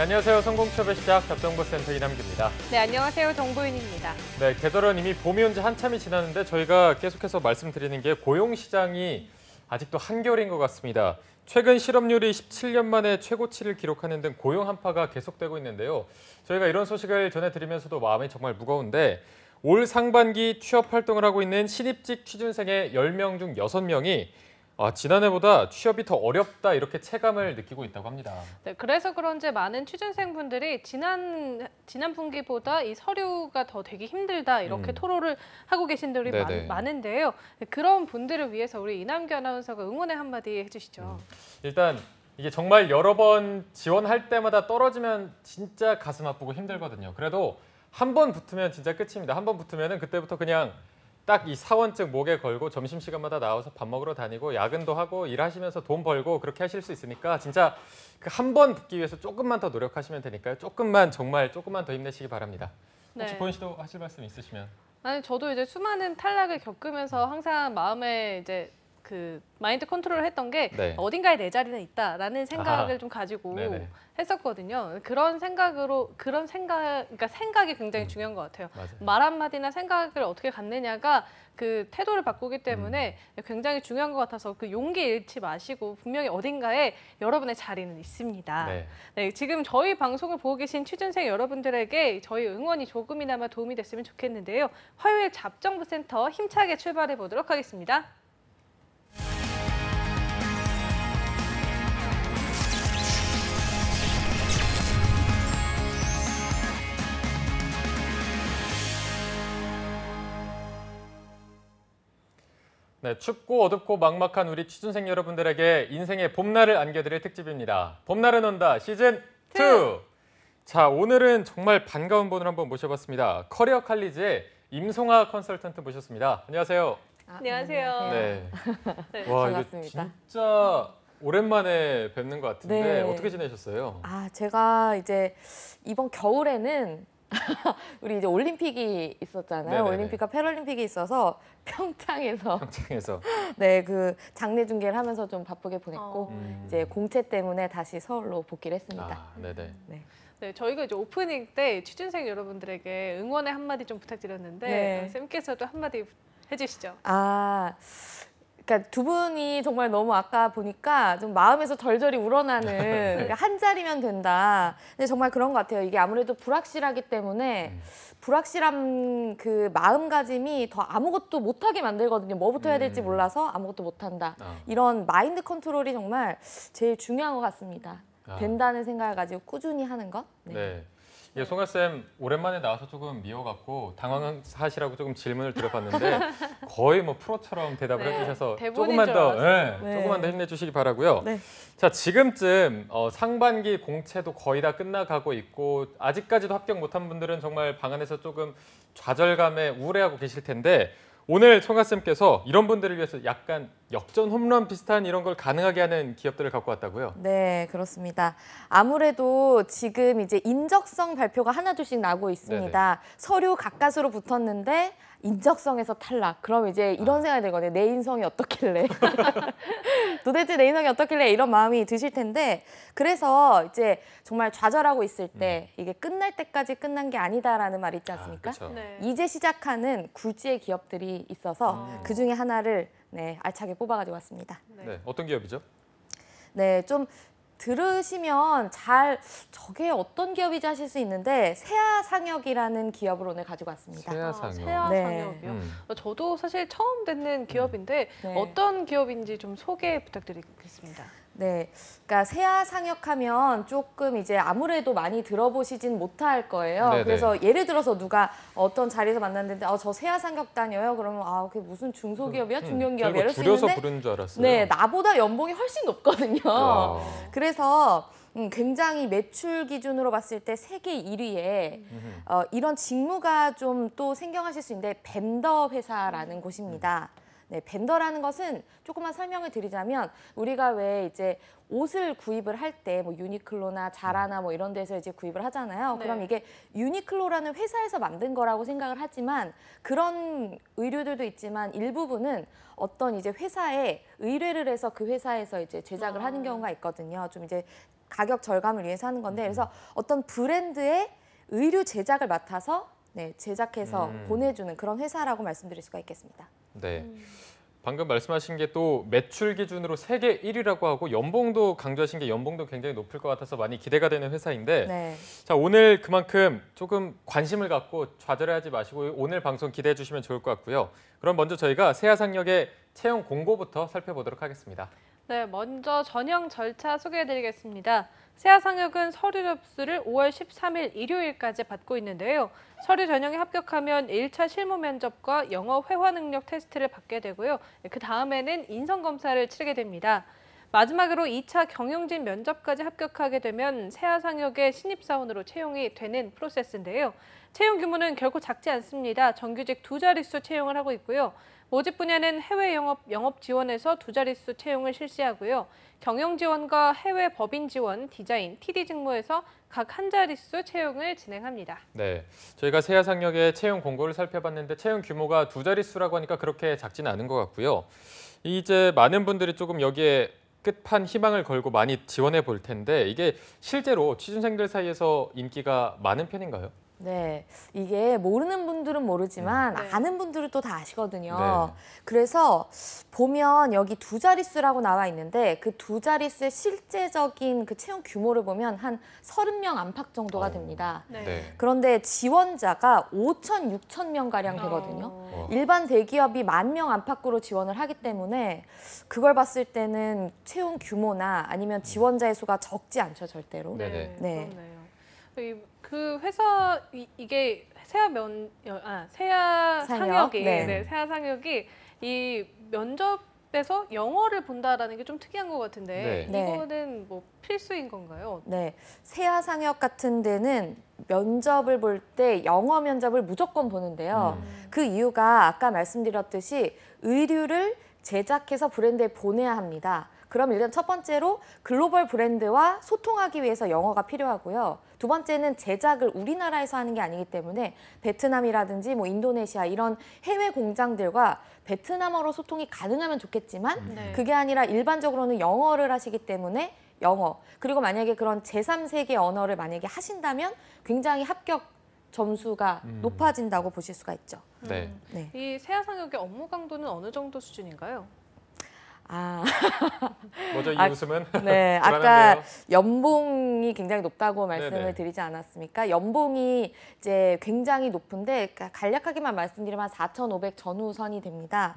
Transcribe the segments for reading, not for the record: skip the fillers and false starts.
네, 안녕하세요. 성공취업의 시작 답정보센터 이남규입니다. 네, 안녕하세요. 정보윤입니다. 네, 계절은 이미 봄이 온 지 한참이 지났는데 저희가 계속해서 말씀드리는 게 고용시장이 아직도 한겨울인 것 같습니다. 최근 실업률이 17년 만에 최고치를 기록하는 등 고용 한파가 계속되고 있는데요. 저희가 이런 소식을 전해드리면서도 마음이 정말 무거운데 올 상반기 취업 활동을 하고 있는 신입직 취준생의 10명 중 6명이 지난해보다 취업이 더 어렵다 이렇게 체감을 느끼고 있다고 합니다. 네, 그래서 그런지 많은 취준생분들이 지난 분기보다 이 서류가 더 되기 힘들다 이렇게 토로를 하고 계신 분들이 많은데요. 네, 그런 분들을 위해서 우리 이남규 아나운서가 응원의 한마디 해주시죠. 일단 이게 정말 여러 번 지원할 때마다 떨어지면 진짜 가슴 아프고 힘들거든요. 그래도 한 번 붙으면 진짜 끝입니다. 한 번 붙으면 그때부터 그냥 딱 이 사원증 목에 걸고 점심시간마다 나와서 밥 먹으러 다니고 야근도 하고 일하시면서 돈 벌고 그렇게 하실 수 있으니까 진짜 그 한 번 붙기 위해서 조금만 더 노력하시면 되니까요. 정말 조금만 더 힘내시기 바랍니다. 혹시 보현 씨도 하실 말씀 있으시면? 아니, 저도 이제 수많은 탈락을 겪으면서 항상 마음에 이제 그 마인드 컨트롤을 했던 게 어딘가에 내 자리는 있다라는 생각을 좀 가지고 했었거든요. 그러니까 생각이 굉장히 중요한 것 같아요. 맞아요. 말 한마디나 생각을 어떻게 갖느냐가 그 태도를 바꾸기 때문에 굉장히 중요한 것 같아서 그 용기 잃지 마시고 분명히 어딘가에 여러분의 자리는 있습니다. 네, 지금 저희 방송을 보고 계신 취준생 여러분들에게 저희 응원이 조금이나마 도움이 됐으면 좋겠는데요. 화요일 잡정부센터 힘차게 출발해 보도록 하겠습니다. 네, 춥고 어둡고 막막한 우리 취준생 여러분들에게 인생의 봄날을 안겨드릴 특집입니다. 봄날은 온다 시즌 2. 자, 오늘은 정말 반가운 분을 한번 모셔봤습니다. 커리어 칼리지의 임송아 컨설턴트 모셨습니다. 안녕하세요. 안녕하세요. 네. 와, 반갑습니다. 이게 진짜 오랜만에 뵙는 것 같은데 어떻게 지내셨어요? 제가 이제 이번 겨울에는 우리 이제 올림픽이 있었잖아요. 올림픽과 패럴림픽이 있어서 평창에서 네, 그 장례 중계를 하면서 좀 바쁘게 보냈고 이제 공채 때문에 다시 서울로 복귀를 했습니다. 네, 저희가 이제 오프닝 때 취준생 여러분들에게 응원의 한마디 좀 부탁드렸는데 쌤께서도 한마디 해주시죠. 그러니까 두 분이 정말 너무 아까 보니까 좀 마음에서 절절히 우러나는 그러니까 한 자리면 된다. 근데 정말 그런 것 같아요. 이게 아무래도 불확실하기 때문에 불확실한 그 마음가짐이 더 아무것도 못하게 만들거든요. 뭐부터 해야 될지 몰라서 아무것도 못한다. 이런 마인드 컨트롤이 정말 제일 중요한 것 같습니다. 된다는 생각을 가지고 꾸준히 하는 것. 예, 송아 쌤 오랜만에 나와서 조금 미워갖고 당황하시라고 조금 질문을 드려봤는데 거의 뭐 프로처럼 대답을 해주셔서 조금만 더 힘내주시기 바라고요. 자, 지금쯤 상반기 공채도 거의 다 끝나가고 있고 아직까지도 합격 못한 분들은 정말 방 안에서 조금 좌절감에 우울해하고 계실 텐데 오늘 송아 쌤께서 이런 분들을 위해서 약간 역전 홈런 비슷한 이런 걸 가능하게 하는 기업들을 갖고 왔다고요? 네, 그렇습니다. 아무래도 지금 이제 인적성 발표가 하나둘씩 나고 있습니다. 서류 가까스로 붙었는데 인적성에서 탈락. 그럼 이제 이런 생각이 들거든요. 내 인성이 어떻길래. 도대체 내 인성이 어떻길래 이런 마음이 드실 텐데 그래서 이제 정말 좌절하고 있을 때 이게 끝날 때까지 끝난 게 아니다라는 말 있지 않습니까? 이제 시작하는 굴지의 기업들이 있어서 그중에 하나를 알차게 뽑아가지고 왔습니다. 어떤 기업이죠? 네, 좀 들으시면 저게 어떤 기업이지 하실 수 있는데 세아상혁이라는 기업을 오늘 가지고 왔습니다. 세아상혁이요? 저도 사실 처음 듣는 기업인데 어떤 기업인지 좀 소개 부탁드리겠습니다. 네, 그러니까 세아상혁하면 조금 이제 아무래도 많이 들어보시진 못할 거예요. 그래서 예를 들어서 누가 어떤 자리에서 만났는데 저 세아상혁 다녀요? 그러면 그게 무슨 중소기업이야? 중견기업이야? 이럴 수 있는데 줄여서 부르는 줄 알았어요. 네, 나보다 연봉이 훨씬 높거든요. 그래서 굉장히 매출 기준으로 봤을 때 세계 1위에 이런 직무가 좀 또 생경하실 수 있는데 벤더 회사라는 곳입니다. 네, 벤더라는 것은 조금만 설명을 드리자면 우리가 왜 이제 옷을 구입을 할 때 뭐 유니클로나 자라나 뭐 이런 데서 이제 구입을 하잖아요. 그럼 이게 유니클로라는 회사에서 만든 거라고 생각을 하지만 그런 의류들도 있지만 일부분은 어떤 이제 회사에 의뢰를 해서 그 회사에서 이제 제작을 하는 경우가 있거든요. 좀 이제 가격 절감을 위해서 하는 건데 그래서 어떤 브랜드의 의류 제작을 맡아서 제작해서 보내주는 그런 회사라고 말씀드릴 수가 있겠습니다. 네. 방금 말씀하신 게 또 매출 기준으로 세계 1위라고 하고 연봉도 강조하신 게 연봉도 굉장히 높을 것 같아서 많이 기대가 되는 회사인데 네. 자, 오늘 그만큼 조금 관심을 갖고 좌절하지 마시고 오늘 방송 기대해 주시면 좋을 것 같고요. 그럼 먼저 저희가 세아상역의 채용 공고부터 살펴보도록 하겠습니다. 네, 먼저 전형 절차 소개해드리겠습니다. 세아상역은 서류 접수를 5월 13일 일요일까지 받고 있는데요. 서류 전형에 합격하면 1차 실무 면접과 영어 회화 능력 테스트를 받게 되고요. 그 다음에는 인성검사를 치르게 됩니다. 마지막으로 2차 경영진 면접까지 합격하게 되면 세아상역의 신입사원으로 채용이 되는 프로세스인데요. 채용 규모는 결코 작지 않습니다. 정규직 2자릿수 채용을 하고 있고요. 모집 분야는 해외 영업 지원에서 2자릿수 채용을 실시하고요. 경영 지원과 해외 법인 지원, 디자인, TD 직무에서 각 1자릿수 채용을 진행합니다. 네, 저희가 세아상역의 채용 공고를 살펴봤는데 채용 규모가 2자릿수라고 하니까 그렇게 작지는 않은 것 같고요. 이제 많은 분들이 조금 여기에 끝판 희망을 걸고 많이 지원해 볼 텐데 이게 실제로 취준생들 사이에서 인기가 많은 편인가요? 네, 이게 모르는 분들은 모르지만 네. 아는 분들은 또 다 아시거든요. 네. 그래서 보면 여기 2자릿수라고 나와 있는데 그 2자릿수의 실제적인 그 채용 규모를 보면 한 30명 안팎 정도가 됩니다. 네. 네. 그런데 지원자가 5천, 6천 명 가량 되거든요. 일반 대기업이 10,000명 안팎으로 지원을 하기 때문에 그걸 봤을 때는 채용 규모나 아니면 지원자의 수가 적지 않죠, 절대로. 네네. 네. 그렇네요. 그 회사 이게 세아상역이 네. 세아상역이 이 면접에서 영어를 본다라는 게 좀 특이한 것 같은데 네. 이거는 뭐 필수인 건가요? 네, 세아상역 같은 데는 면접을 볼 때 영어 면접을 무조건 보는데요. 그 이유가 아까 말씀드렸듯이 의류를 제작해서 브랜드에 보내야 합니다. 그럼 일단 첫 번째로 글로벌 브랜드와 소통하기 위해서 영어가 필요하고요. 두 번째는 제작을 우리나라에서 하는 게 아니기 때문에 베트남이라든지 뭐 인도네시아 이런 해외 공장들과 베트남어로 소통이 가능하면 좋겠지만 네. 그게 아니라 일반적으로는 영어를 하시기 때문에 영어 그리고 만약에 그런 제3세계 언어를 만약에 하신다면 굉장히 합격 점수가 높아진다고 보실 수가 있죠. 네. 네. 이 세아상역의 업무 강도는 어느 정도 수준인가요? 뭐죠 이 웃음은? 네, 아까 연봉이 굉장히 높다고 말씀을 네네. 드리지 않았습니까? 연봉이 이제 굉장히 높은데 간략하게만 말씀드리면 4,500 전후선이 됩니다.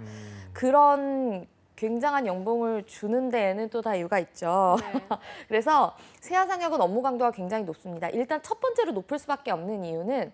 그런 굉장한 연봉을 주는 데에는 또 다 이유가 있죠. 네. 그래서 세아상역은 업무 강도가 굉장히 높습니다. 일단 첫 번째로 높을 수밖에 없는 이유는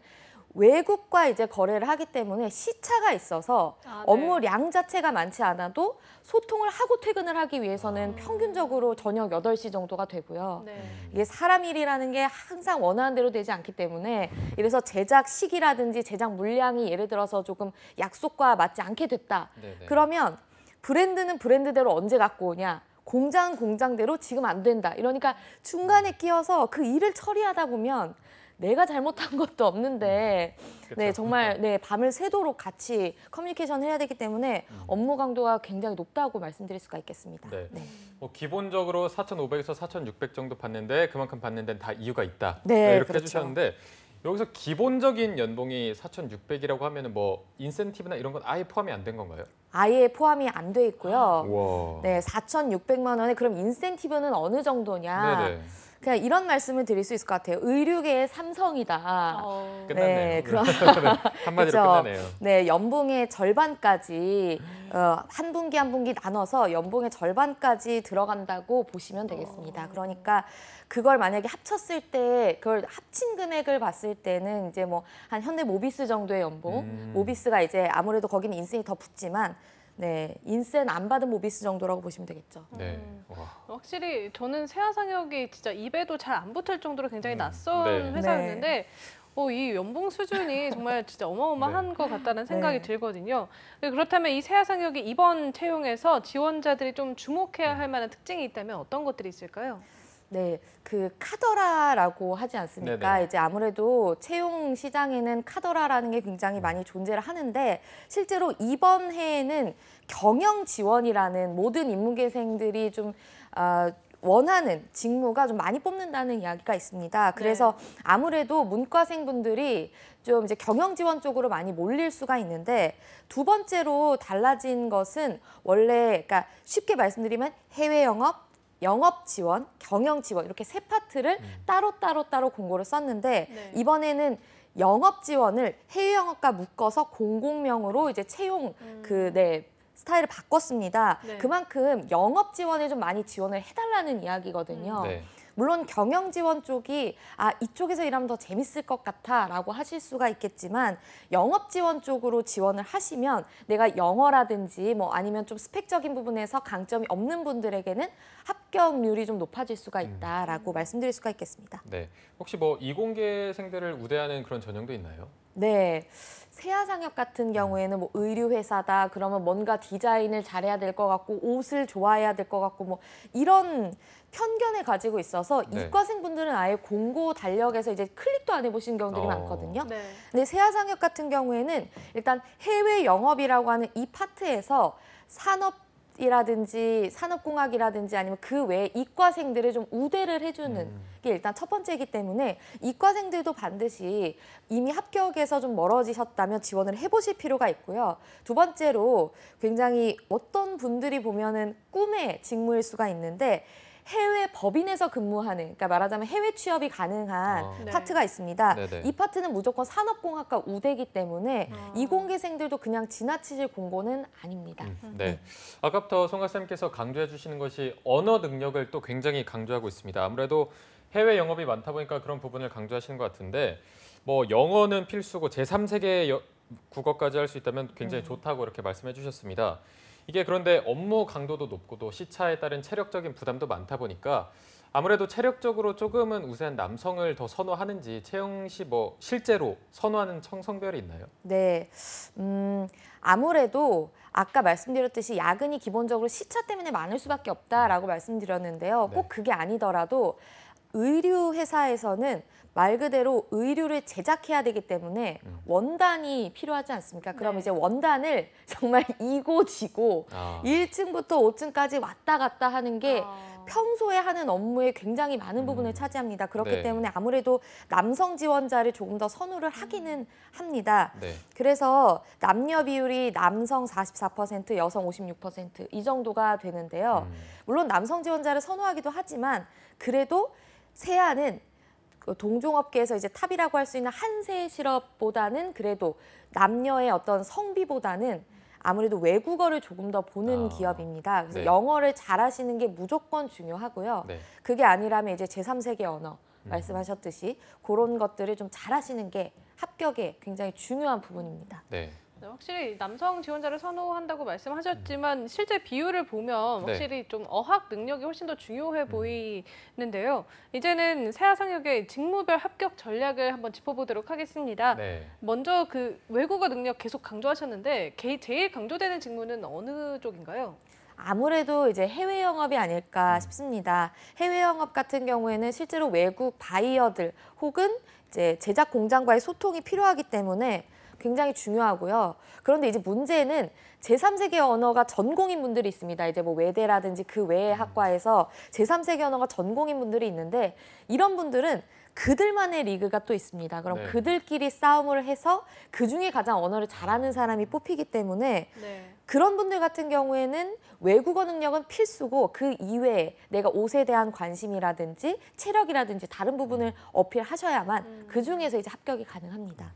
외국과 이제 거래를 하기 때문에 시차가 있어서 네. 업무량 자체가 많지 않아도 소통을 하고 퇴근을 하기 위해서는 평균적으로 저녁 8시 정도가 되고요. 네. 이게 사람 일이라는 게 항상 원하는 대로 되지 않기 때문에 이래서 제작 시기라든지 제작 물량이 예를 들어서 조금 약속과 맞지 않게 됐다. 네네. 그러면 브랜드는 브랜드대로 언제 갖고 오냐? 공장은 공장대로 지금 안 된다. 이러니까 중간에 끼어서 그 일을 처리하다 보면 내가 잘못한 것도 없는데 네, 정말 네, 밤을 새도록 같이 커뮤니케이션 해야 되기 때문에 업무 강도가 굉장히 높다고 말씀드릴 수가 있겠습니다. 네. 네. 뭐 기본적으로 4,500에서 4,600 정도 받는데 그만큼 받는 데는 다 이유가 있다. 네, 이렇게 그렇죠. 해주셨는데 여기서 기본적인 연봉이 4,600이라고 하면은 뭐 인센티브나 이런 건 아예 포함이 안 된 건가요? 아예 포함이 안 돼 있고요. 우와. 네, 4,600만 원에 그럼 인센티브는 어느 정도냐? 네네. 그냥 이런 말씀을 드릴 수 있을 것 같아요. 의류계의 삼성이다. 끝났네요. 네, 그럼 한마디로 그렇죠. 끝나네요. 네, 연봉의 절반까지 한 분기 한 분기 나눠서 연봉의 절반까지 들어간다고 보시면 되겠습니다. 그러니까 그걸 만약에 합쳤을 때 그걸 합친 금액을 봤을 때는 이제 뭐 한 현대 모비스 정도의 연봉, 모비스가 이제 아무래도 거기는 인센이 더 붙지만 네, 인센 안 받은 모비스 정도라고 보시면 되겠죠. 네. 와. 확실히 저는 세아상역이 진짜 입에도 잘 안 붙을 정도로 굉장히 낯선 네. 회사였는데 이 연봉 수준이 정말 진짜 어마어마한 네. 것 같다는 생각이 네. 들거든요. 그렇다면 이 세아상역이 이번 채용에서 지원자들이 좀 주목해야 할 만한 특징이 있다면 어떤 것들이 있을까요? 네, 그 카더라라고 하지 않습니까? 네네. 이제 아무래도 채용 시장에는 카더라라는 게 굉장히 많이 존재를 하는데 실제로 이번 해에는 경영 지원이라는 모든 인문계생들이 좀 원하는 직무가 좀 많이 뽑는다는 이야기가 있습니다. 그래서 아무래도 문과생분들이 좀 이제 경영 지원 쪽으로 많이 몰릴 수가 있는데 두 번째로 달라진 것은 원래 그러니까 쉽게 말씀드리면 해외 영업, 영업 지원, 경영 지원 이렇게 세 파트를 따로 공고를 썼는데 이번에는 영업 지원을 해외 영업과 묶어서 공공명으로 이제 채용 스타일을 바꿨습니다. 그만큼 영업 지원에 좀 많이 지원을 해달라는 이야기거든요. 물론 경영 지원 쪽이 이쪽에서 일하면 더 재밌을 것 같아라고 하실 수가 있겠지만 영업 지원 쪽으로 지원을 하시면 내가 영어라든지 뭐 아니면 좀 스펙적인 부분에서 강점이 없는 분들에게는 합격률이 좀 높아질 수가 있다라고 말씀드릴 수가 있겠습니다. 네, 혹시 뭐 이공계생들을 우대하는 그런 전형도 있나요? 네. 세아상협 같은 경우에는 뭐 의류 회사다 그러면 뭔가 디자인을 잘해야 될 것 같고 옷을 좋아해야 될 것 같고 뭐 이런 편견을 가지고 있어서 이과생분들은 아예 공고 달력에서 이제 클릭도 안 해보신 경우들이 많거든요. 근데 세아상협 같은 경우에는 일단 해외 영업이라고 하는 이 파트에서 산업이라든지 산업공학이라든지 아니면 그 외에 이과생들을 좀 우대를 해주는 게 일단 첫 번째이기 때문에 이과생들도 반드시 이미 합격에서 좀 멀어지셨다면 지원을 해보실 필요가 있고요. 두 번째로 굉장히 어떤 분들이 보면은 꿈의 직무일 수가 있는데 해외 법인에서 근무하는, 그러니까 말하자면 해외 취업이 가능한 파트가 있습니다. 이 파트는 무조건 산업공학과 우대이기 때문에 이공계생들도 그냥 지나치실 공고는 아닙니다. 네, 아까부터 송하쌤께서 강조해 주시는 것이 언어 능력을 또 굉장히 강조하고 있습니다. 아무래도 해외 영업이 많다 보니까 그런 부분을 강조하시는 것 같은데 뭐 영어는 필수고 제3세계 국어까지 할 수 있다면 굉장히 좋다고 이렇게 말씀해 주셨습니다. 이게 그런데 업무 강도도 높고 또 시차에 따른 체력적인 부담도 많다 보니까 아무래도 체력적으로 조금은 우세한 남성을 더 선호하는지 채용 시 뭐 실제로 선호하는 성별이 있나요? 네, 아무래도 아까 말씀드렸듯이 야근이 기본적으로 시차 때문에 많을 수밖에 없다라고 말씀드렸는데요. 꼭 그게 아니더라도 의류 회사에서는 말 그대로 의류를 제작해야 되기 때문에 원단이 필요하지 않습니까? 그럼 이제 원단을 정말 이고지고 1층부터 5층까지 왔다 갔다 하는 게 평소에 하는 업무에 굉장히 많은 부분을 차지합니다. 그렇기 때문에 아무래도 남성 지원자를 조금 더 선호를 하기는 합니다. 그래서 남녀 비율이 남성 44%, 여성 56% 이 정도가 되는데요. 물론 남성 지원자를 선호하기도 하지만 그래도 세아는 동종업계에서 이제 탑이라고 할 수 있는 한세실업보다는 그래도 남녀의 어떤 성비보다는 아무래도 외국어를 조금 더 보는 기업입니다. 그래서 영어를 잘하시는 게 무조건 중요하고요. 그게 아니라면 이제 제3세계 언어 말씀하셨듯이 그런 것들을 좀 잘하시는 게 합격에 굉장히 중요한 부분입니다. 확실히 남성 지원자를 선호한다고 말씀하셨지만 실제 비율을 보면 확실히 좀 어학 능력이 훨씬 더 중요해 보이는데요. 이제는 세아상협의 직무별 합격 전략을 한번 짚어보도록 하겠습니다. 먼저 그 외국어 능력 계속 강조하셨는데 제일 강조되는 직무는 어느 쪽인가요? 아무래도 이제 해외 영업이 아닐까 싶습니다. 해외 영업 같은 경우에는 실제로 외국 바이어들 혹은 이제 제작 공장과의 소통이 필요하기 때문에 굉장히 중요하고요. 그런데 이제 문제는 제3세계 언어가 전공인 분들이 있습니다. 이제 뭐 외대라든지 그 외의 학과에서 제3세계 언어가 전공인 분들이 있는데 이런 분들은 그들만의 리그가 또 있습니다. 그럼 그들끼리 싸움을 해서 그중에 가장 언어를 잘하는 사람이 뽑히기 때문에 그런 분들 같은 경우에는 외국어 능력은 필수고 그 이외에 내가 옷에 대한 관심이라든지 체력이라든지 다른 부분을 어필하셔야만 그중에서 이제 합격이 가능합니다.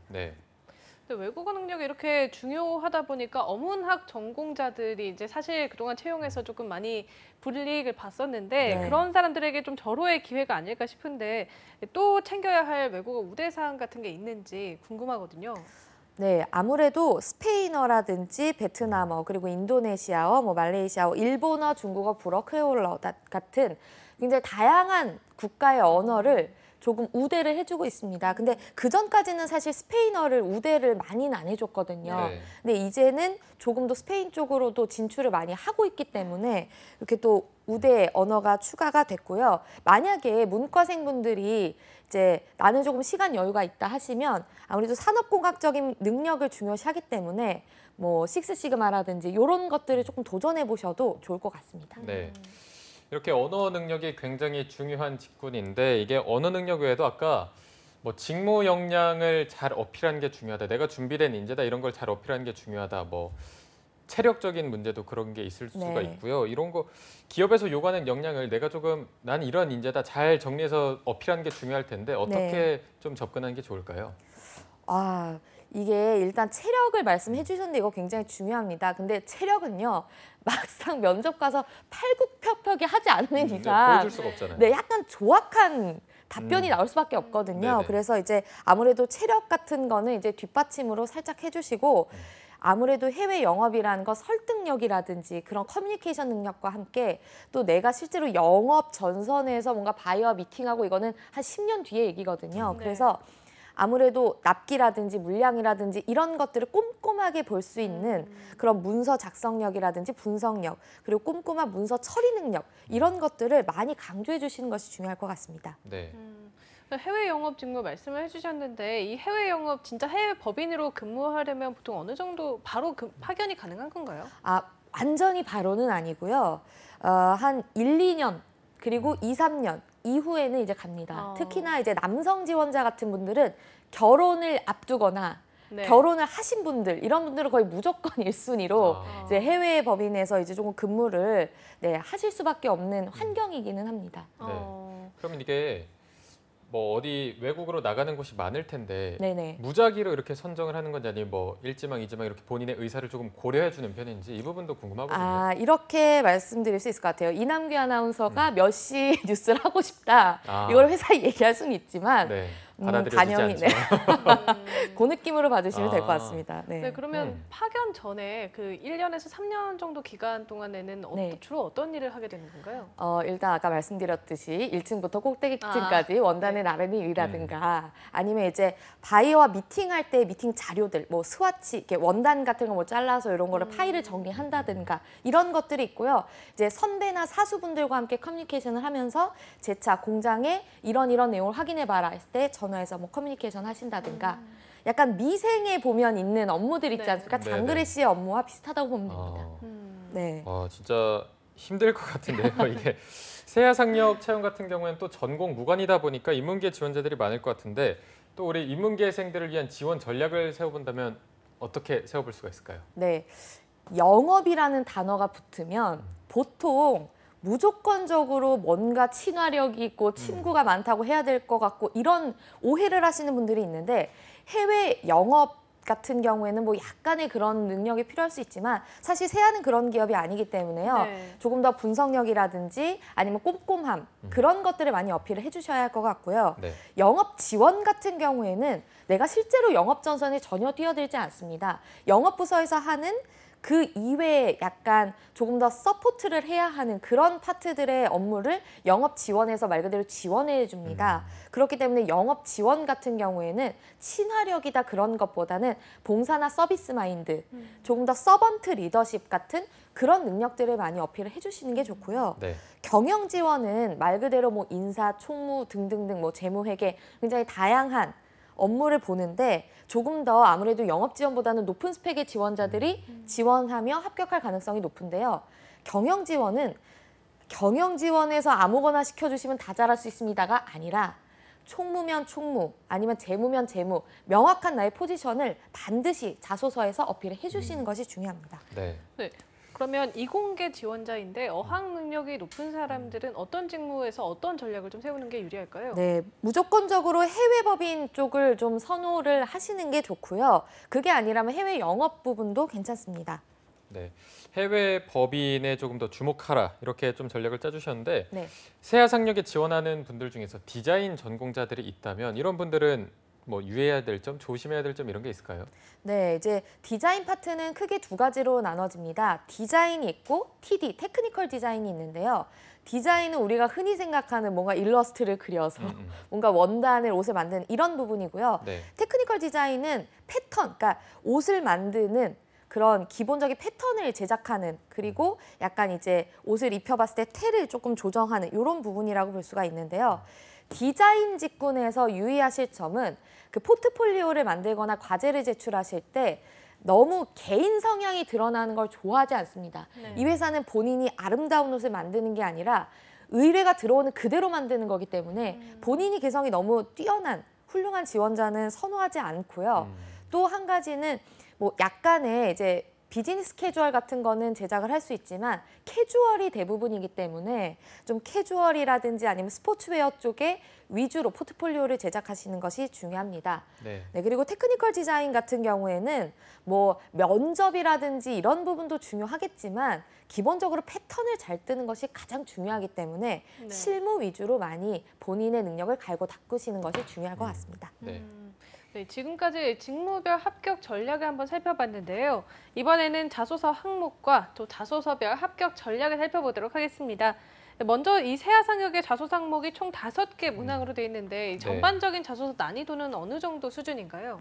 외국어 능력이 이렇게 중요하다 보니까 어문학 전공자들이 이제 사실 그동안 채용에서 조금 많이 불이익을 봤었는데 그런 사람들에게 좀 절호의 기회가 아닐까 싶은데 또 챙겨야 할 외국어 우대사항 같은 게 있는지 궁금하거든요. 네, 아무래도 스페인어라든지 베트남어, 그리고 인도네시아어, 뭐 말레이시아어, 일본어, 중국어, 불어, 크레올러 같은 굉장히 다양한 국가의 언어를 조금 우대를 해주고 있습니다. 근데 그 전까지는 사실 스페인어를 우대를 많이는 안 해줬거든요. 근데 이제는 조금 더 스페인 쪽으로도 진출을 많이 하고 있기 때문에 이렇게 또 우대 언어가 추가가 됐고요. 만약에 문과생분들이 이제 나는 조금 시간 여유가 있다 하시면 아무래도 산업공학적인 능력을 중요시하기 때문에 뭐 식스시그마라든지 이런 것들을 조금 도전해 보셔도 좋을 것 같습니다. 이렇게 언어 능력이 굉장히 중요한 직군인데 이게 언어 능력 외에도 아까 뭐 직무 역량을 잘 어필하는 게 중요하다. 내가 준비된 인재다. 이런 걸 잘 어필하는 게 중요하다. 뭐 체력적인 문제도 그런 게 있을 수가 있고요. 이런 거 기업에서 요구하는 역량을 내가 조금 난 이런 인재다. 잘 정리해서 어필하는 게 중요할 텐데 어떻게 좀 접근하는 게 좋을까요? 아, 이게 일단 체력을 말씀해 주셨는데 이거 굉장히 중요합니다. 근데 체력은요. 막상 면접 가서 팔굽혀펴기 하지 않는 이상 보여줄 수가 없잖아요. 네, 약간 조악한 답변이 나올 수밖에 없거든요. 네네. 그래서 이제 아무래도 체력 같은 거는 이제 뒷받침으로 살짝 해주시고 아무래도 해외 영업이라는 거 설득력이라든지 그런 커뮤니케이션 능력과 함께 또 내가 실제로 영업 전선에서 뭔가 바이어와 미팅하고 이거는 한 10년 뒤의 얘기거든요. 그래서 아무래도 납기라든지 물량이라든지 이런 것들을 꼼꼼하게 볼 수 있는 그런 문서 작성력이라든지 분석력 그리고 꼼꼼한 문서 처리 능력 이런 것들을 많이 강조해 주시는 것이 중요할 것 같습니다. 네. 해외 영업 직무 말씀을 해주셨는데 이 해외 영업 진짜 해외 법인으로 근무하려면 보통 어느 정도 바로 파견이 가능한 건가요? 아, 완전히 바로는 아니고요. 한 1, 2년 그리고 2, 3년 이후에는 이제 갑니다. 특히나 이제 남성 지원자 같은 분들은 결혼을 앞두거나 결혼을 하신 분들 이런 분들은 거의 무조건 1순위로 이제 해외 법인에서 이제 조금 근무를 하실 수밖에 없는 환경이기는 합니다. 그러면 이게 뭐 어디 외국으로 나가는 곳이 많을 텐데 네네. 무작위로 이렇게 선정을 하는 건지 아니면 뭐 1지망, 2지망 이렇게 본인의 의사를 조금 고려해 주는 편인지 이 부분도 궁금하거든요. 아, 이렇게 말씀드릴 수 있을 것 같아요. 이남규 아나운서가 몇 시 뉴스를 하고 싶다. 이걸 회사에 얘기할 수는 있지만 받아들여지지 않죠. 그 느낌으로 봐주시면 될 것 같습니다. 네, 그러면 파견 전에 그 1년에서 3년 정도 기간 동안에는 주로 어떤 일을 하게 되는 건가요? 일단 아까 말씀드렸듯이 1층부터 꼭대기층까지 원단의 나르는 일이라든가 아니면 이제 바이어와 미팅할 때 미팅 자료들, 뭐 스와치, 이렇게 원단 같은 거 뭐 잘라서 이런 거를 파일을 정리한다든가 이런 것들이 있고요. 이제 선배나 사수분들과 함께 커뮤니케이션을 하면서 제 차 공장에 이런 내용을 확인해봐라 했을 때 전화해서 뭐 커뮤니케이션 하신다든가 약간 미생에 보면 있는 업무들 있지 않습니까? 장그래 씨의 업무와 비슷하다고 보면 됩니다. 네. 진짜 힘들 것 같은데요. 이게 세아상력 채용 같은 경우에는 또 전공 무관이다 보니까 인문계 지원자들이 많을 것 같은데 또 우리 인문계생들을 위한 지원 전략을 세워본다면 어떻게 세워볼 수가 있을까요? 네, 영업이라는 단어가 붙으면 보통 무조건적으로 뭔가 친화력이 있고 친구가 많다고 해야 될 것 같고 이런 오해를 하시는 분들이 있는데 해외 영업 같은 경우에는 뭐 약간의 그런 능력이 필요할 수 있지만 사실 세아는 그런 기업이 아니기 때문에요. 조금 더 분석력이라든지 아니면 꼼꼼함 그런 것들을 많이 어필을 해주셔야 할 것 같고요. 영업 지원 같은 경우에는 내가 실제로 영업 전선에 전혀 뛰어들지 않습니다. 영업부서에서 하는 그 이외에 약간 조금 더 서포트를 해야 하는 그런 파트들의 업무를 영업 지원에서 말 그대로 지원해 줍니다. 그렇기 때문에 영업 지원 같은 경우에는 친화력이다 그런 것보다는 봉사나 서비스 마인드, 조금 더 서번트 리더십 같은 그런 능력들을 많이 어필을 해주시는 게 좋고요. 경영 지원은 말 그대로 뭐 인사, 총무 등등등 뭐 재무회계 굉장히 다양한 업무를 보는데 조금 더 아무래도 영업 지원보다는 높은 스펙의 지원자들이 지원하며 합격할 가능성이 높은데요. 경영 지원은 경영 지원에서 아무거나 시켜주시면 다 잘할 수 있습니다가 아니라 총무면 총무 아니면 재무면 재무 명확한 나의 포지션을 반드시 자소서에서 어필을 해주시는 것이 중요합니다. 네. 그러면 이공계 지원자인데 어학 능력이 높은 사람들은 어떤 직무에서 어떤 전략을 좀 세우는 게 유리할까요? 네, 무조건적으로 해외 법인 쪽을 좀 선호를 하시는 게 좋고요. 그게 아니라면 해외 영업 부분도 괜찮습니다. 네, 해외 법인에 조금 더 주목하라 이렇게 좀 전략을 짜주셨는데 세아상력에 지원하는 분들 중에서 디자인 전공자들이 있다면 이런 분들은 뭐 유의해야 될 점, 조심해야 될 점 이런 게 있을까요? 네, 이제 디자인 파트는 크게 두 가지로 나눠집니다. 디자인이 있고 TD, 테크니컬 디자인이 있는데요. 디자인은 우리가 흔히 생각하는 뭔가 일러스트를 그려서 뭔가 원단을 옷을 만드는 이런 부분이고요. 테크니컬 디자인은 패턴, 그러니까 옷을 만드는 그런 기본적인 패턴을 제작하는 그리고 약간 이제 옷을 입혀봤을 때 테를 조금 조정하는 이런 부분이라고 볼 수가 있는데요. 디자인 직군에서 유의하실 점은 그 포트폴리오를 만들거나 과제를 제출하실 때 너무 개인 성향이 드러나는 걸 좋아하지 않습니다. 네. 이 회사는 본인이 아름다운 옷을 만드는 게 아니라 의뢰가 들어오는 그대로 만드는 거기 때문에 본인이 개성이 너무 뛰어난 훌륭한 지원자는 선호하지 않고요. 또 한 가지는 뭐 약간의 이제 비즈니스 캐주얼 같은 거는 제작을 할 수 있지만 캐주얼이 대부분이기 때문에 좀 캐주얼이라든지 아니면 스포츠웨어 쪽에 위주로 포트폴리오를 제작하시는 것이 중요합니다. 네. 네, 그리고 테크니컬 디자인 같은 경우에는 뭐 면접이라든지 이런 부분도 중요하겠지만 기본적으로 패턴을 잘 뜨는 것이 가장 중요하기 때문에 네. 실무 위주로 많이 본인의 능력을 갈고 닦으시는 것이 중요할 것 같습니다. 네. 네, 지금까지 직무별 합격 전략을 한번 살펴봤는데요. 이번에는 자소서 항목과 또 자소서별 합격 전략을 살펴보도록 하겠습니다. 먼저 이 세아상역의 자소서 항목이 총 5개 문항으로 되어 있는데 전반적인 자소서 난이도는 어느 정도 수준인가요?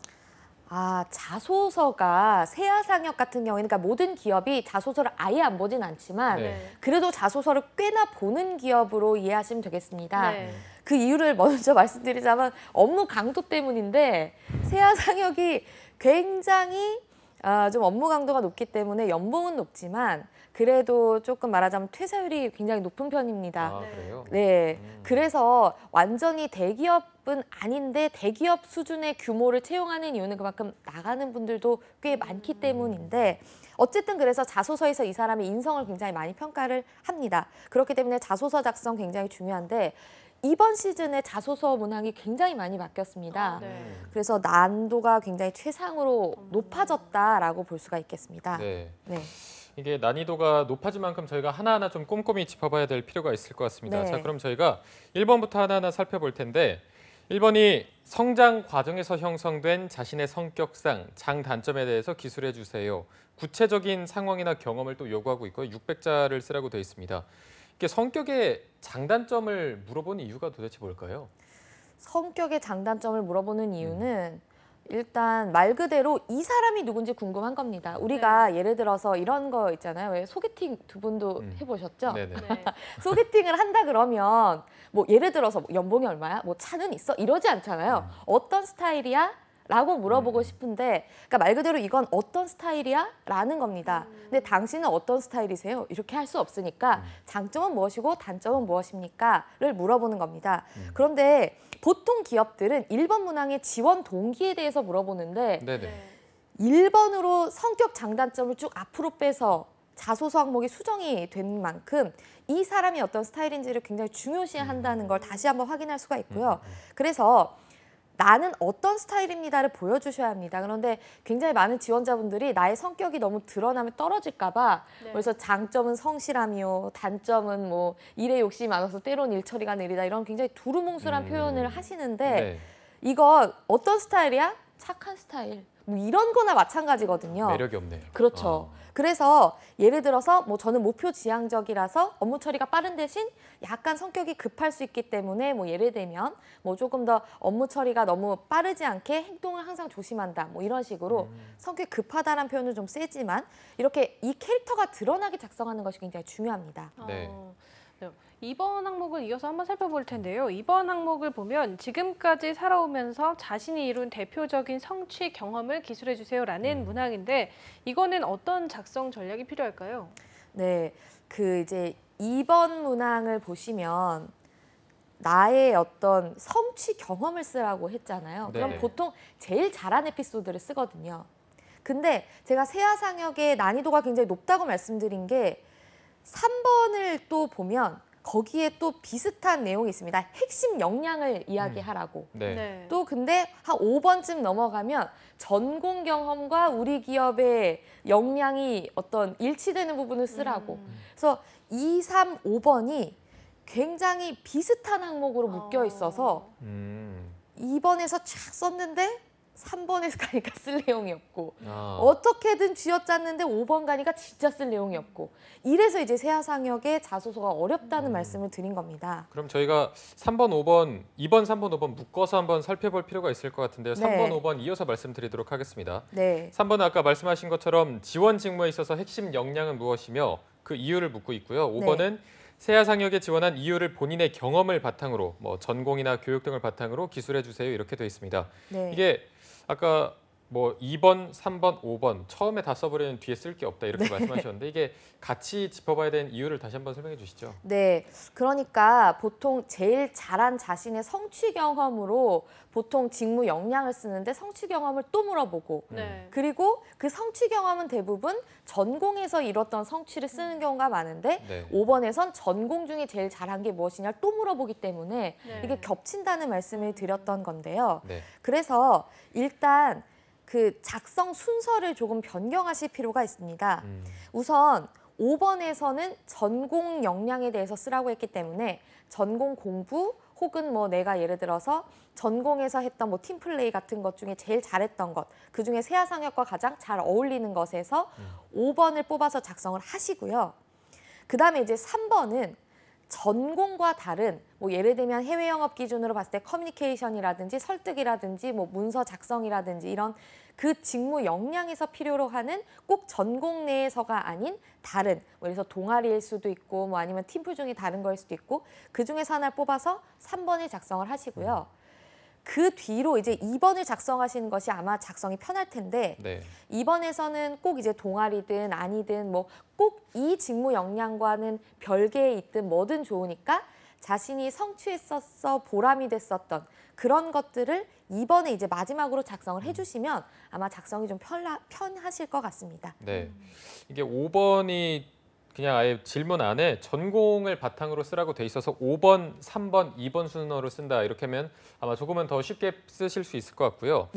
자소서가 세아상역 같은 경우에는 그러니까 모든 기업이 자소서를 아예 안 보진 않지만 그래도 자소서를 꽤나 보는 기업으로 이해하시면 되겠습니다. 네. 그 이유를 먼저 말씀드리자면 업무 강도 때문인데 세아상역이 굉장히 좀 업무 강도가 높기 때문에 연봉은 높지만 그래도 조금 말하자면 퇴사율이 굉장히 높은 편입니다. 그래요? 네, 그래서 완전히 대기업은 아닌데 대기업 수준의 규모를 채용하는 이유는 그만큼 나가는 분들도 꽤 많기 때문인데 어쨌든 그래서 자소서에서 이 사람의 인성을 굉장히 많이 평가를 합니다. 그렇기 때문에 자소서 작성 굉장히 중요한데 이번 시즌에 자소서 문항이 굉장히 많이 바뀌었습니다. 그래서 난도가 굉장히 최상으로 높아졌다라고 볼 수가 있겠습니다. 네. 네. 이게 난이도가 높아진 만큼 저희가 하나하나 좀 꼼꼼히 짚어봐야 될 필요가 있을 것 같습니다. 네. 자, 그럼 저희가 1번부터 하나하나 살펴볼 텐데 1번이 성장 과정에서 형성된 자신의 성격상 장단점에 대해서 기술해 주세요. 구체적인 상황이나 경험을 또 요구하고 있고요. 600자를 쓰라고 되어 있습니다. 이게 성격의 장단점을 물어보는 이유가 도대체 뭘까요? 성격의 장단점을 물어보는 이유는 일단 말 그대로 이 사람이 누군지 궁금한 겁니다. 우리가 예를 들어서 이런 거 있잖아요. 왜 소개팅 두 분도 해보셨죠? 네네. 네. 소개팅을 한다 그러면 뭐 예를 들어서 뭐 연봉이 얼마야? 뭐 차는 있어? 이러지 않잖아요. 어떤 스타일이야? 라고 물어보고 싶은데 그러니까 말 그대로 이건 어떤 스타일이야? 라는 겁니다. 근데 당신은 어떤 스타일이세요? 이렇게 할 수 없으니까 장점은 무엇이고 단점은 무엇입니까? 를 물어보는 겁니다. 그런데 보통 기업들은 1번 문항의 지원 동기에 대해서 물어보는데 네네. 1번으로 성격 장단점을 쭉 앞으로 빼서 자소서 항목이 수정이 된 만큼 이 사람이 어떤 스타일인지를 굉장히 중요시한다는 걸 다시 한번 확인할 수가 있고요. 그래서 나는 어떤 스타일입니다를 보여주셔야 합니다. 그런데 굉장히 많은 지원자분들이 나의 성격이 너무 드러나면 떨어질까 봐 그래서 장점은 성실함이요, 단점은 뭐 일에 욕심이 많아서 때론 일 처리가 느리다 이런 굉장히 두루뭉술한 표현을 하시는데 이거 어떤 스타일이야? 착한 스타일. 뭐 이런 거나 마찬가지거든요. 매력이 없네요. 그렇죠. 그래서 예를 들어서 뭐 저는 목표 지향적이라서 업무 처리가 빠른 대신 약간 성격이 급할 수 있기 때문에 뭐 예를 들면 뭐 조금 더 업무 처리가 너무 빠르지 않게 행동을 항상 조심한다. 뭐 이런 식으로 성격이 급하다는 표현은 좀 세지만 이렇게 이 캐릭터가 드러나게 작성하는 것이 굉장히 중요합니다. 네. 2번 항목을 이어서 한번 살펴볼 텐데요. 2번 항목을 보면 지금까지 살아오면서 자신이 이룬 대표적인 성취 경험을 기술해 주세요라는 문항인데 이거는 어떤 작성 전략이 필요할까요? 네, 그 이제 2번 문항을 보시면 나의 어떤 성취 경험을 쓰라고 했잖아요. 그럼 네네. 보통 제일 잘한 에피소드를 쓰거든요. 근데 제가 세아상역의 난이도가 굉장히 높다고 말씀드린 게 3번을 또 보면 거기에 또 비슷한 내용이 있습니다. 핵심 역량을 이야기하라고. 네. 또 근데 한 5번쯤 넘어가면 전공 경험과 우리 기업의 역량이 어떤 일치되는 부분을 쓰라고. 그래서 2, 3, 5번이 굉장히 비슷한 항목으로 묶여 있어서 2번에서 쫙 썼는데 3번에서 가니까 쓸 내용이 없고 어떻게든 쥐어짰는데 5번 가니까 진짜 쓸 내용이 없고 이래서 이제 세아상역의 자소서가 어렵다는 말씀을 드린 겁니다. 그럼 저희가 3번, 5번, 2번, 3번, 5번 묶어서 한번 살펴볼 필요가 있을 것 같은데요. 3번, 5번 이어서 말씀드리도록 하겠습니다. 네. 3번은 아까 말씀하신 것처럼 지원 직무에 있어서 핵심 역량은 무엇이며 그 이유를 묻고 있고요. 5번은 세아상역에 지원한 이유를 본인의 경험을 바탕으로 뭐 전공이나 교육 등을 바탕으로 기술해 주세요. 이렇게 되어 있습니다. 네. 이게 아까 뭐 2번, 3번, 5번 처음에 다 써버리면 뒤에 쓸 게 없다 이렇게 말씀하셨는데 이게 같이 짚어봐야 되는 이유를 다시 한번 설명해 주시죠. 네, 그러니까 보통 제일 잘한 자신의 성취 경험으로 보통 직무 역량을 쓰는데 성취 경험을 또 물어보고 그리고 그 성취 경험은 대부분 전공에서 이뤘던 성취를 쓰는 경우가 많은데 5번에선 전공 중에 제일 잘한 게 무엇이냐를 또 물어보기 때문에 이게 겹친다는 말씀을 드렸던 건데요. 그래서 일단 그 작성 순서를 조금 변경하실 필요가 있습니다. 우선 5번에서는 전공 역량에 대해서 쓰라고 했기 때문에 전공 공부 혹은 뭐 내가 예를 들어서 전공에서 했던 뭐 팀플레이 같은 것 중에 제일 잘했던 것, 그중에 세아상혁과 가장 잘 어울리는 것에서 5번을 뽑아서 작성을 하시고요. 그다음에 이제 3번은 전공과 다른 뭐 예를 들면 해외 영업 기준으로 봤을 때 커뮤니케이션이라든지 설득이라든지 뭐 문서 작성이라든지 이런 그 직무 역량에서 필요로 하는 꼭 전공 내에서가 아닌 다른 뭐 그래서 동아리일 수도 있고 뭐 아니면 팀플 중에 다른 거일 수도 있고 그 중에서 하나를 뽑아서 3번을 작성을 하시고요. 그 뒤로 이제 2번을 작성하시는 것이 아마 작성이 편할 텐데 2번에서는 꼭 이제 동아리든 아니든 뭐 꼭 이 직무 역량과는 별개에 있든 뭐든 좋으니까 자신이 성취했었어 보람이 됐었던 그런 것들을 2번에 이제 마지막으로 작성을 해주시면 아마 작성이 좀 편하실 것 같습니다. 네, 이게 5번이 그냥 아예 질문 안에 전공을 바탕으로 쓰라고 돼 있어서 5번, 3번, 2번 순서로 쓴다 이렇게 하면 아마 조금은 더 쉽게 쓰실 수 있을 것 같고요.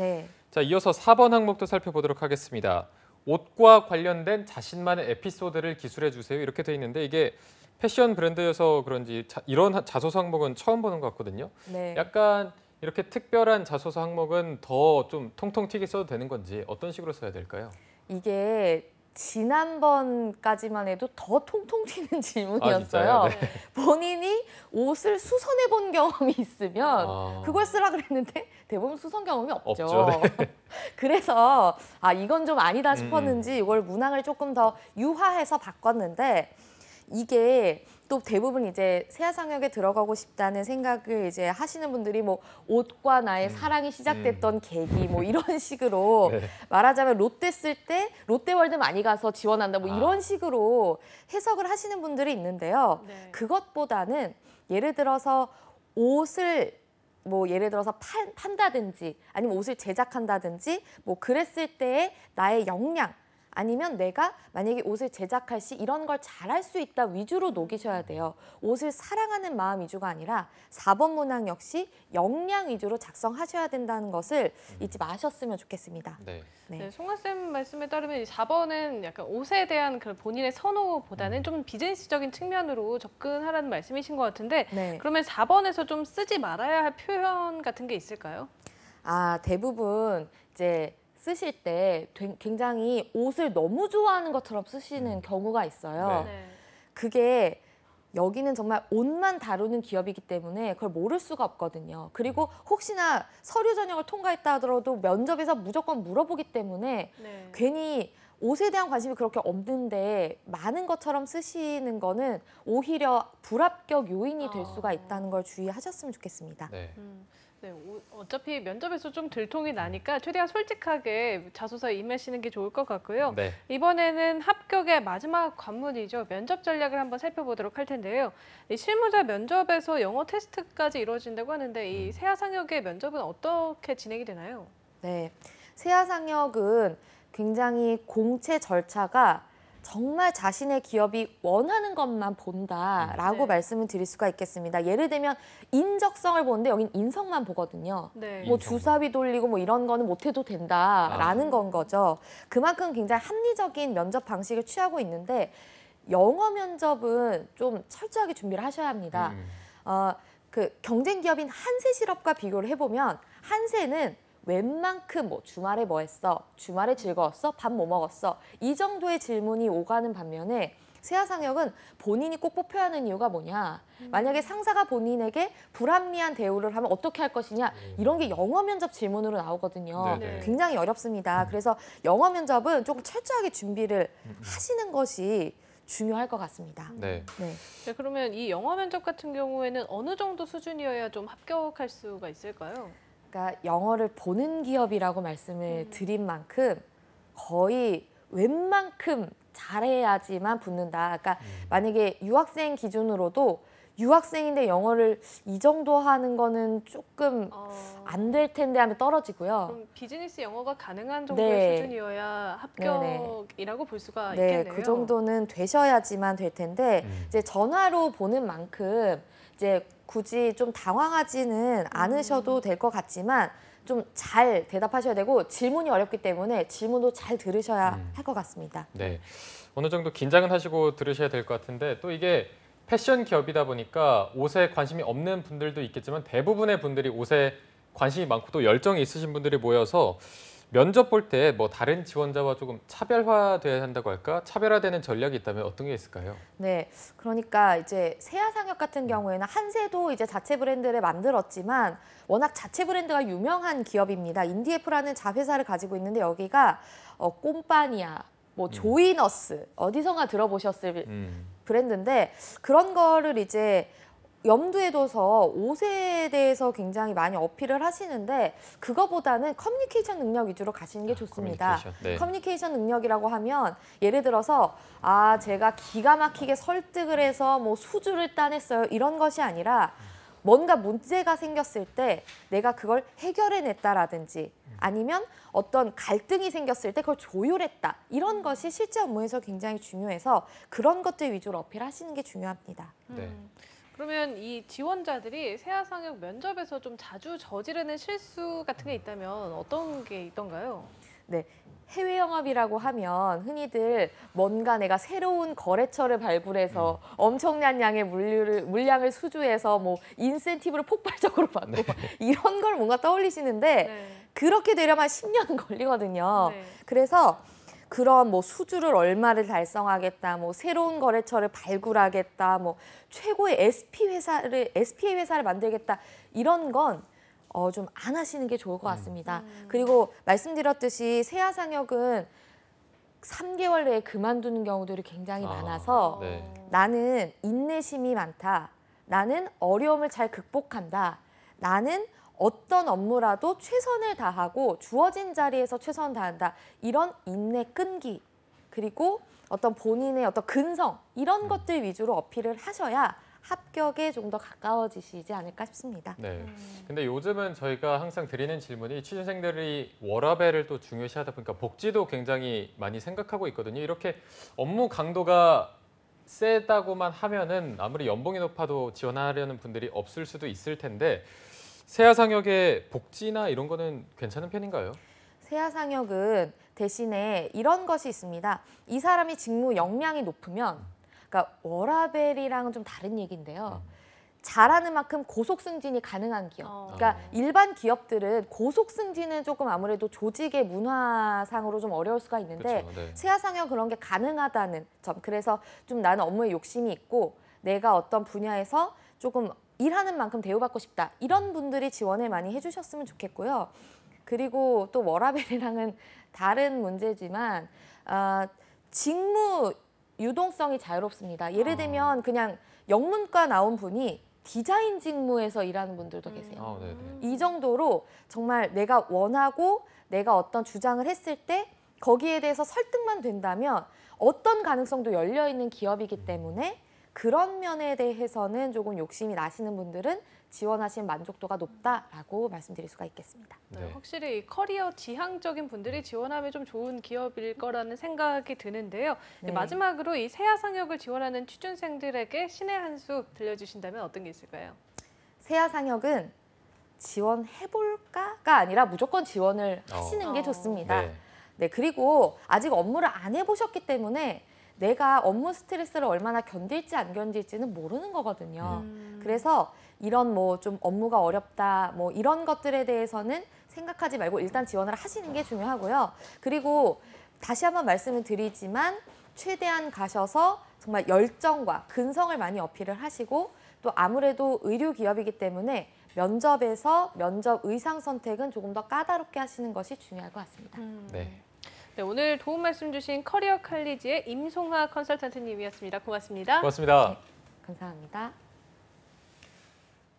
자, 이어서 4번 항목도 살펴보도록 하겠습니다. 옷과 관련된 자신만의 에피소드를 기술해 주세요 이렇게 돼 있는데 이게 패션 브랜드여서 그런지 이런 자소서 항목은 처음 보는 것 같거든요. 약간 이렇게 특별한 자소서 항목은 더 좀 통통 튀게 써도 되는 건지 어떤 식으로 써야 될까요? 이게 지난번까지만 해도 더 통통 튀는 질문이었어요. 본인이 옷을 수선해 본 경험이 있으면 그걸 쓰라 그랬는데 대부분 수선 경험이 없죠. 그래서 이건 좀 아니다 싶었는지 이걸 문항을 조금 더 유화해서 바꿨는데 이게 또 대부분 이제 세아상혁에 들어가고 싶다는 생각을 이제 하시는 분들이 뭐 옷과 나의 사랑이 시작됐던 계기 뭐 이런 식으로 말하자면 롯데 쓸 때 롯데월드 많이 가서 지원한다 뭐 이런 식으로 해석을 하시는 분들이 있는데요. 그것보다는 예를 들어서 옷을 뭐 예를 들어서 판다든지 아니면 옷을 제작한다든지 뭐 그랬을 때의 나의 역량 아니면 내가 만약에 옷을 제작할 시 이런 걸 잘할 수 있다 위주로 녹이셔야 돼요. 옷을 사랑하는 마음 위주가 아니라 4번 문항 역시 역량 위주로 작성하셔야 된다는 것을 잊지 마셨으면 좋겠습니다. 송아쌤 말씀에 따르면 4번은 약간 옷에 대한 그 본인의 선호보다는 좀 비즈니스적인 측면으로 접근하라는 말씀이신 것 같은데 그러면 4번에서 좀 쓰지 말아야 할 표현 같은 게 있을까요? 대부분 이제 쓰실 때 굉장히 옷을 너무 좋아하는 것처럼 쓰시는 경우가 있어요. 그게 여기는 정말 옷만 다루는 기업이기 때문에 그걸 모를 수가 없거든요. 그리고 혹시나 서류 전형을 통과했다 하더라도 면접에서 무조건 물어보기 때문에 괜히 옷에 대한 관심이 그렇게 없는데 많은 것처럼 쓰시는 거는 오히려 불합격 요인이 될 수가 있다는 걸 주의하셨으면 좋겠습니다. 어차피 면접에서 좀 들통이 나니까 최대한 솔직하게 자소서에 임하시는 게 좋을 것 같고요. 이번에는 합격의 마지막 관문이죠. 면접 전략을 한번 살펴보도록 할 텐데요. 이 실무자 면접에서 영어 테스트까지 이루어진다고 하는데 이 세아상혁의 면접은 어떻게 진행이 되나요? 세아상혁은 굉장히 공채 절차가 정말 자신의 기업이 원하는 것만 본다라고 말씀을 드릴 수가 있겠습니다. 예를 들면 인적성을 보는데 여긴 인성만 보거든요. 뭐 주사위 돌리고 뭐 이런 거는 못해도 된다라는 건 거죠. 그만큼 굉장히 합리적인 면접 방식을 취하고 있는데 영어 면접은 좀 철저하게 준비를 하셔야 합니다. 그 경쟁 기업인 한세실업과 비교를 해보면 한세는 웬만큼 뭐 주말에 뭐 했어? 주말에 즐거웠어? 밥 뭐 먹었어? 이 정도의 질문이 오가는 반면에 세아상혁은 본인이 꼭 뽑혀야 하는 이유가 뭐냐? 만약에 상사가 본인에게 불합리한 대우를 하면 어떻게 할 것이냐? 이런 게 영어 면접 질문으로 나오거든요. 굉장히 어렵습니다. 그래서 영어 면접은 조금 철저하게 준비를 하시는 것이 중요할 것 같습니다. 그러면 이 영어 면접 같은 경우에는 어느 정도 수준이어야 좀 합격할 수가 있을까요? 그러니까 영어를 보는 기업이라고 말씀을 드린 만큼 거의 웬만큼 잘해야지만 붙는다. 그러니까 만약에 유학생 기준으로도 유학생인데 영어를 이 정도 하는 거는 조금 안 될 텐데 하면 떨어지고요. 그럼 비즈니스 영어가 가능한 정도의 수준이어야 합격이라고 볼 수가 있겠네요. 그 정도는 되셔야지만 될 텐데 이제 전화로 보는 만큼 이제 굳이 좀 당황하지는 않으셔도 될 것 같지만 좀 잘 대답하셔야 되고 질문이 어렵기 때문에 질문도 잘 들으셔야 할 것 같습니다. 네, 어느 정도 긴장은 하시고 들으셔야 될 것 같은데 또 이게 패션 기업이다 보니까 옷에 관심이 없는 분들도 있겠지만 대부분의 분들이 옷에 관심이 많고 또 열정이 있으신 분들이 모여서 면접 볼 때 뭐 다른 지원자와 조금 차별화돼야 한다고 할까? 차별화되는 전략이 있다면 어떤 게 있을까요? 네, 그러니까 이제 세아상혁 같은 경우에는 한세도 이제 자체 브랜드를 만들었지만 워낙 자체 브랜드가 유명한 기업입니다. 인디에프라는 자회사를 가지고 있는데 여기가 꼼파니아, 뭐 조이너스 어디선가 들어보셨을 브랜드인데 그런 거를 이제 염두에 둬서 옷에 대해서 굉장히 많이 어필을 하시는데 그거보다는 커뮤니케이션 능력 위주로 가시는 게 좋습니다. 커뮤니케이션 능력이라고 하면 예를 들어서 제가 기가 막히게 설득을 해서 뭐 수주를 따냈어요 이런 것이 아니라 뭔가 문제가 생겼을 때 내가 그걸 해결해냈다라든지 아니면 어떤 갈등이 생겼을 때 그걸 조율했다. 이런 것이 실제 업무에서 굉장히 중요해서 그런 것들 위주로 어필하시는 게 중요합니다. 그러면 이 지원자들이 세아상혁 면접에서 좀 자주 저지르는 실수 같은 게 있다면 어떤 게 있던가요? 네. 해외 영업이라고 하면 흔히들 뭔가 내가 새로운 거래처를 발굴해서 엄청난 양의 물량을 수주해서 뭐 인센티브를 폭발적으로 받고 이런 걸 뭔가 떠올리시는데 그렇게 되려면 10년은 걸리거든요. 그래서 그런 뭐 수주를 얼마를 달성하겠다, 뭐 새로운 거래처를 발굴하겠다, 뭐 최고의 SPA 회사를 만들겠다 이런 건 좀 안 하시는 게 좋을 것 같습니다. 그리고 말씀드렸듯이 세아상혁은 3개월 내에 그만두는 경우들이 굉장히 많아서 나는 인내심이 많다. 나는 어려움을 잘 극복한다. 나는 어떤 업무라도 최선을 다하고 주어진 자리에서 최선을 다한다. 이런 인내 끈기 그리고 어떤 본인의 어떤 근성 이런 것들 위주로 어필을 하셔야 합격에 좀 더 가까워지시지 않을까 싶습니다. 네. 근데 요즘은 저희가 항상 드리는 질문이 취준생들이 워라밸을 또 중요시하다 보니까 복지도 굉장히 많이 생각하고 있거든요. 이렇게 업무 강도가 세다고만 하면은 아무리 연봉이 높아도 지원하려는 분들이 없을 수도 있을 텐데 세아상혁의 복지나 이런 거는 괜찮은 편인가요? 세아상혁은 대신에 이런 것이 있습니다. 이 사람이 직무 역량이 높으면 그러니까 워라밸이랑은 좀 다른 얘기인데요. 잘하는 만큼 고속 승진이 가능한 기업. 그러니까 일반 기업들은 고속 승진은 조금 아무래도 조직의 문화상으로 좀 어려울 수가 있는데 세아상혁 그런 게 가능하다는 점. 그래서 좀 나는 업무에 욕심이 있고 내가 어떤 분야에서 조금 일하는 만큼 대우받고 싶다. 이런 분들이 지원을 많이 해주셨으면 좋겠고요. 그리고 또 워라밸이랑은 다른 문제지만 직무 유동성이 자유롭습니다. 예를 들면 그냥 영문과 나온 분이 디자인 직무에서 일하는 분들도 계세요. 이 정도로 정말 내가 원하고 내가 어떤 주장을 했을 때 거기에 대해서 설득만 된다면 어떤 가능성도 열려있는 기업이기 때문에 그런 면에 대해서는 조금 욕심이 나시는 분들은 지원하신 만족도가 높다라고 말씀드릴 수가 있겠습니다. 확실히 커리어 지향적인 분들이 지원하면 좀 좋은 기업일 거라는 생각이 드는데요. 마지막으로 이 세아상혁을 지원하는 취준생들에게 신의 한 수 들려주신다면 어떤 게 있을까요? 세아상혁은 지원해볼까가 아니라 무조건 지원을 하시는 게 좋습니다. 그리고 아직 업무를 안 해보셨기 때문에 내가 업무 스트레스를 얼마나 견딜지 안 견딜지는 모르는 거거든요. 그래서 이런 뭐 좀 업무가 어렵다 뭐 이런 것들에 대해서는 생각하지 말고 일단 지원을 하시는 게 중요하고요. 그리고 다시 한번 말씀을 드리지만 최대한 가셔서 정말 열정과 근성을 많이 어필을 하시고 또 아무래도 의류 기업이기 때문에 면접에서 면접 의상 선택은 조금 더 까다롭게 하시는 것이 중요할 것 같습니다. 네, 오늘 도움 말씀 주신 커리어 칼리지의 임송하 컨설턴트님이었습니다. 고맙습니다. 고맙습니다. 감사합니다.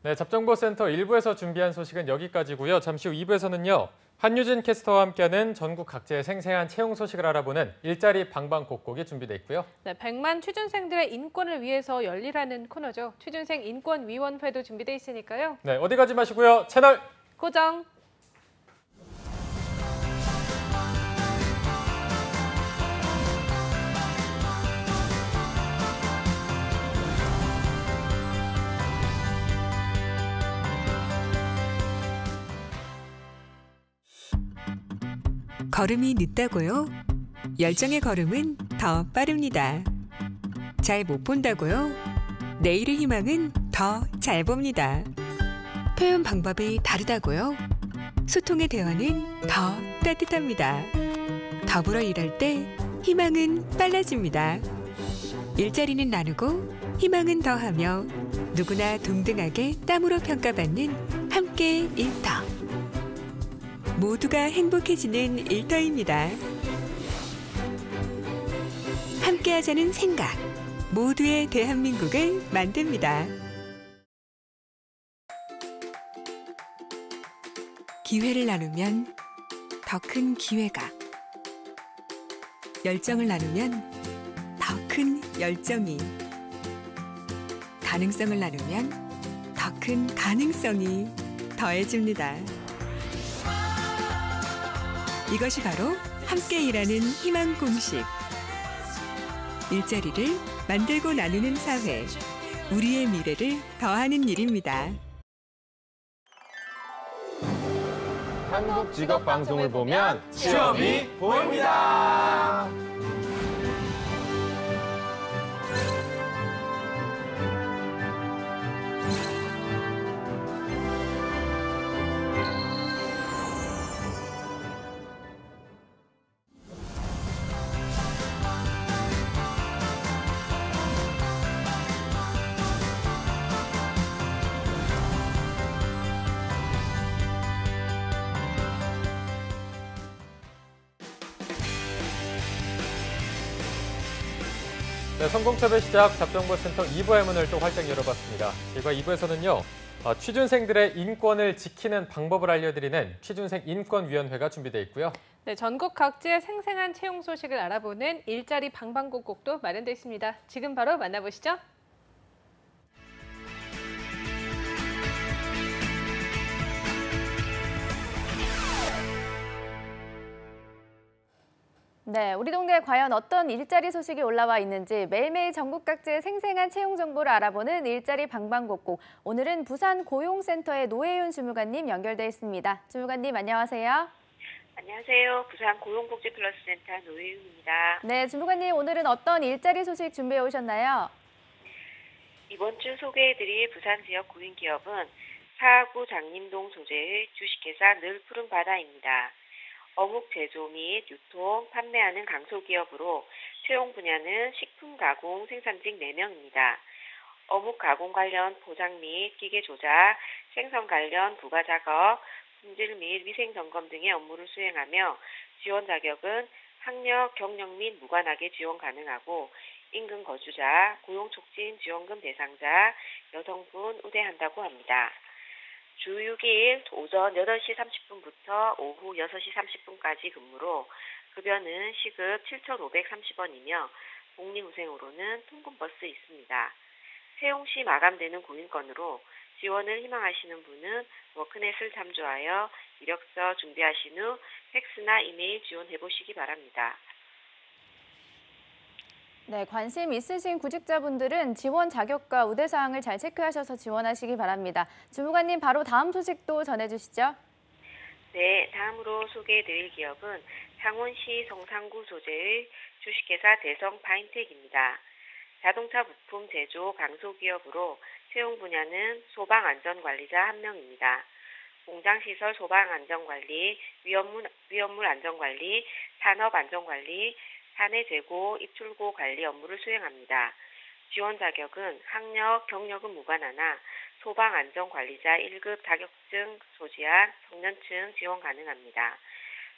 네, 잡정보센터 1부에서 준비한 소식은 여기까지고요. 잠시 후 2부에서는요. 한유진 캐스터와 함께하는 전국 각지의 생생한 채용 소식을 알아보는 일자리 방방곡곡이 준비되어 있고요. 네, 100만 취준생들의 인권을 위해서 열리라는 코너죠. 취준생 인권위원회도 준비되어 있으니까요. 네, 어디 가지 마시고요. 채널 고정! 걸음이 늦다고요? 열정의 걸음은 더 빠릅니다. 잘 못 본다고요? 내일의 희망은 더 잘 봅니다. 표현 방법이 다르다고요? 소통의 대화는 더 따뜻합니다. 더불어 일할 때 희망은 빨라집니다. 일자리는 나누고 희망은 더하며 누구나 동등하게 땀으로 평가받는 함께 일터. 모두가 행복해지는 일터입니다. 함께하자는 생각, 모두의 대한민국을 만듭니다. 기회를 나누면 더 큰 기회가, 열정을 나누면 더 큰 열정이, 가능성을 나누면 더 큰 가능성이 더해집니다. 이것이 바로 함께 일하는 희망 공식. 일자리를 만들고 나누는 사회. 우리의 미래를 더하는 일입니다. 한국 직업 방송을 보면 취업이 보입니다. 네, 성공첩의 시작 잡정보센터 2부의 문을 또 활짝 열어봤습니다. 저희가 2부에서는요. 취준생들의 인권을 지키는 방법을 알려드리는 취준생 인권위원회가 준비되어 있고요. 네, 전국 각지의 생생한 채용 소식을 알아보는 일자리 방방곡곡도 마련되어 있습니다. 지금 바로 만나보시죠. 네, 우리 동네에 과연 어떤 일자리 소식이 올라와 있는지 매일매일 전국 각지의 생생한 채용 정보를 알아보는 일자리 방방곡곡. 오늘은 부산 고용센터의 노혜윤 주무관님 연결돼 있습니다. 주무관님 안녕하세요. 안녕하세요. 부산 고용복지플러스센터 노혜윤입니다. 네, 주무관님 오늘은 어떤 일자리 소식 준비해 오셨나요? 이번 주 소개해드릴 부산 지역 구인기업은 사하구 장림동 소재의 주식회사 늘 푸른 바다입니다. 어묵 제조 및 유통, 판매하는 강소기업으로 채용 분야는 식품 가공 생산직 4명입니다. 어묵 가공 관련 포장 및 기계 조작, 생선 관련 부가 작업, 품질 및 위생 점검 등의 업무를 수행하며 지원 자격은 학력, 경력 및 무관하게 지원 가능하고 인근 거주자, 고용촉진 지원금 대상자, 여성분 우대한다고 합니다. 주 6일 오전 8시 30분부터 오후 6시 30분까지 근무로 급여는 시급 7,530원이며 복리후생으로는 통근버스 있습니다. 채용 시 마감되는 고인권으로 지원을 희망하시는 분은 워크넷을 참조하여 이력서 준비하신 후 팩스나 이메일 지원해보시기 바랍니다. 네, 관심 있으신 구직자분들은 지원 자격과 우대사항을 잘 체크하셔서 지원하시기 바랍니다. 주무관님 바로 다음 소식도 전해주시죠. 네, 다음으로 소개해드릴 기업은 창원시 성산구 소재의 주식회사 대성 파인텍입니다. 자동차 부품 제조 강소기업으로 채용 분야는 소방안전관리자 1명입니다. 공장시설 소방안전관리, 위험물 안전관리, 산업안전관리, 사내 재고, 입출고 관리 업무를 수행합니다. 지원 자격은 학력, 경력은 무관하나 소방안전관리자 1급 자격증 소지한 청년층 지원 가능합니다.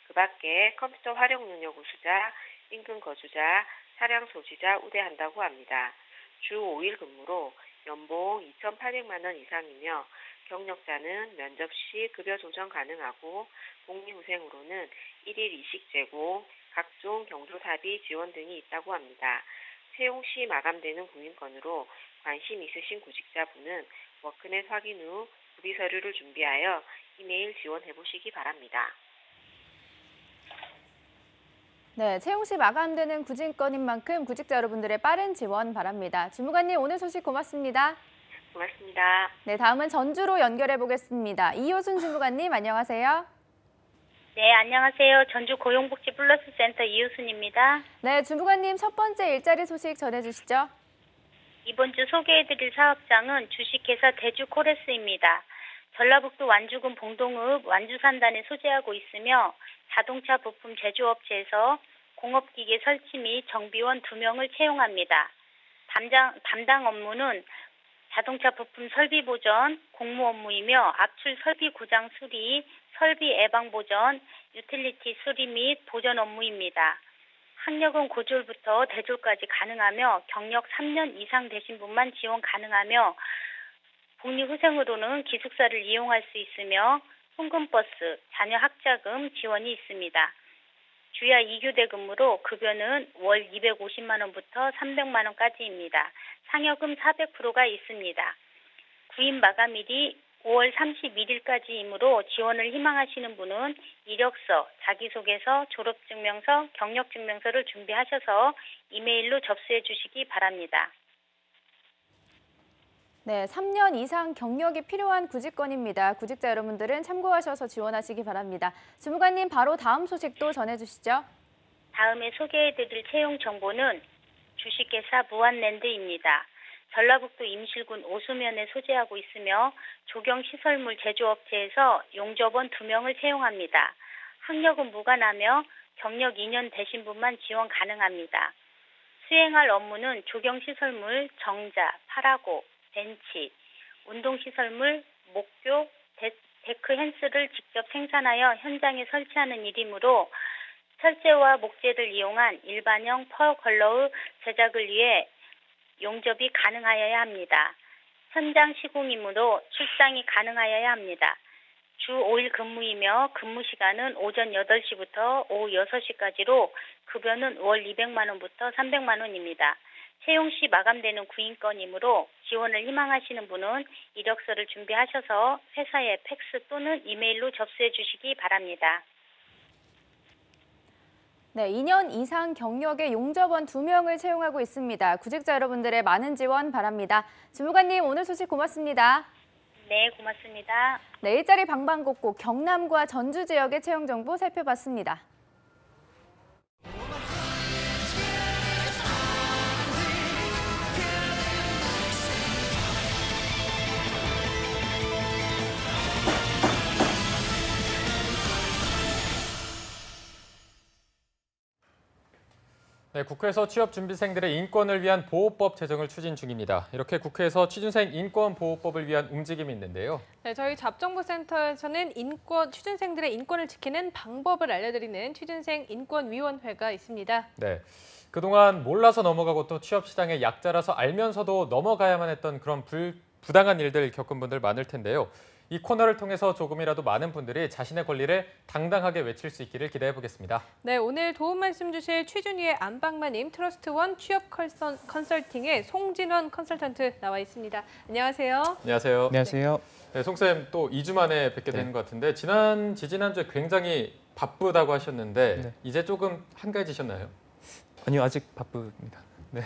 그 밖에 컴퓨터 활용 능력 우수자, 인근 거주자, 차량 소지자 우대한다고 합니다. 주 5일 근무로 연봉 2,800만 원 이상이며 경력자는 면접 시 급여 조정 가능하고 복리후생으로는 1일 이식 제공, 각종 경조사비 지원 등이 있다고 합니다. 채용 시 마감되는 구인건으로 관심 있으신 구직자분은 워크넷 확인 후 구비 서류를 준비하여 이메일 지원해 보시기 바랍니다. 네, 채용 시 마감되는 구직건인 만큼 구직자 여러분들의 빠른 지원 바랍니다. 주무관님, 오늘 소식 고맙습니다. 고맙습니다. 네, 다음은 전주로 연결해 보겠습니다. 이효순 주무관님, 안녕하세요. 네, 안녕하세요. 전주 고용복지 플러스 센터 이효순입니다. 네, 주무관님 첫 번째 일자리 소식 전해주시죠. 이번 주 소개해드릴 사업장은 주식회사 대주코레스입니다. 전라북도 완주군 봉동읍 완주산단에 소재하고 있으며 자동차 부품 제조업체에서 공업기계 설치 및 정비원 2명을 채용합니다. 담당 업무는 자동차 부품 설비 보전, 공무 업무이며 압출 설비 고장 수리, 설비 예방 보전, 유틸리티 수리 및 보전 업무입니다. 학력은 고졸부터 대졸까지 가능하며 경력 3년 이상 되신 분만 지원 가능하며 복리후생으로는 기숙사를 이용할 수 있으며 송금버스, 자녀 학자금 지원이 있습니다. 주야 2교대 근무로 급여는 월 250만 원부터 300만 원까지입니다. 상여금 400%가 있습니다. 구인 마감일이 5월 31일까지이므로 지원을 희망하시는 분은 이력서, 자기소개서, 졸업증명서, 경력증명서를 준비하셔서 이메일로 접수해 주시기 바랍니다. 네, 3년 이상 경력이 필요한 구직건입니다. 구직자 여러분들은 참고하셔서 지원하시기 바랍니다. 주무관님, 바로 다음 소식도 전해주시죠. 다음에 소개해드릴 채용 정보는 주식회사 무한랜드입니다. 전라북도 임실군 오수면에 소재하고 있으며 조경시설물 제조업체에서 용접원 2명을 채용합니다. 학력은 무관하며 경력 2년 되신 분만 지원 가능합니다. 수행할 업무는 조경시설물, 정자, 파라고, 벤치, 운동시설물, 목교, 데크 헨스를 직접 생산하여 현장에 설치하는 일이므로 철제와 목재를 이용한 일반형 퍼걸러의 제작을 위해 용접이 가능하여야 합니다. 현장 시공이므로 출장이 가능하여야 합니다. 주 5일 근무이며 근무 시간은 오전 8시부터 오후 6시까지로 급여는 월 200만 원부터 300만 원입니다. 채용 시 마감되는 구인건이므로 지원을 희망하시는 분은 이력서를 준비하셔서 회사에 팩스 또는 이메일로 접수해 주시기 바랍니다. 네, 2년 이상 경력의 용접원 2명을 채용하고 있습니다. 구직자 여러분들의 많은 지원 바랍니다. 주무관님, 오늘 소식 고맙습니다. 네, 고맙습니다. 네, 일자리 방방곡곡 경남과 전주 지역의 채용 정보 살펴봤습니다. 네, 국회에서 취업준비생들의 인권을 위한 보호법 제정을 추진 중입니다. 이렇게 국회에서 취준생 인권보호법을 위한 움직임이 있는데요. 네, 저희 잡정부센터에서는 취준생들의 인권을 지키는 방법을 알려드리는 취준생 인권위원회가 있습니다. 네, 그동안 몰라서 넘어가고 또 취업시장의 약자라서 알면서도 넘어가야만 했던 그런 부당한 일들 겪은 분들 많을 텐데요. 이 코너를 통해서 조금이라도 많은 분들이 자신의 권리를 당당하게 외칠 수 있기를 기대해 보겠습니다. 네, 오늘 도움 말씀 주실 취준위의 안방마님, 트러스트원 취업 컨설팅의 송진원 컨설턴트 나와 있습니다. 안녕하세요. 안녕하세요. 안녕하세요. 네, 송쌤 또 2주 만에 뵙게 되는 것 같은데 지난주에 굉장히 바쁘다고 하셨는데 이제 조금 한가해지셨나요? 아니요, 아직 바쁩니다. 네.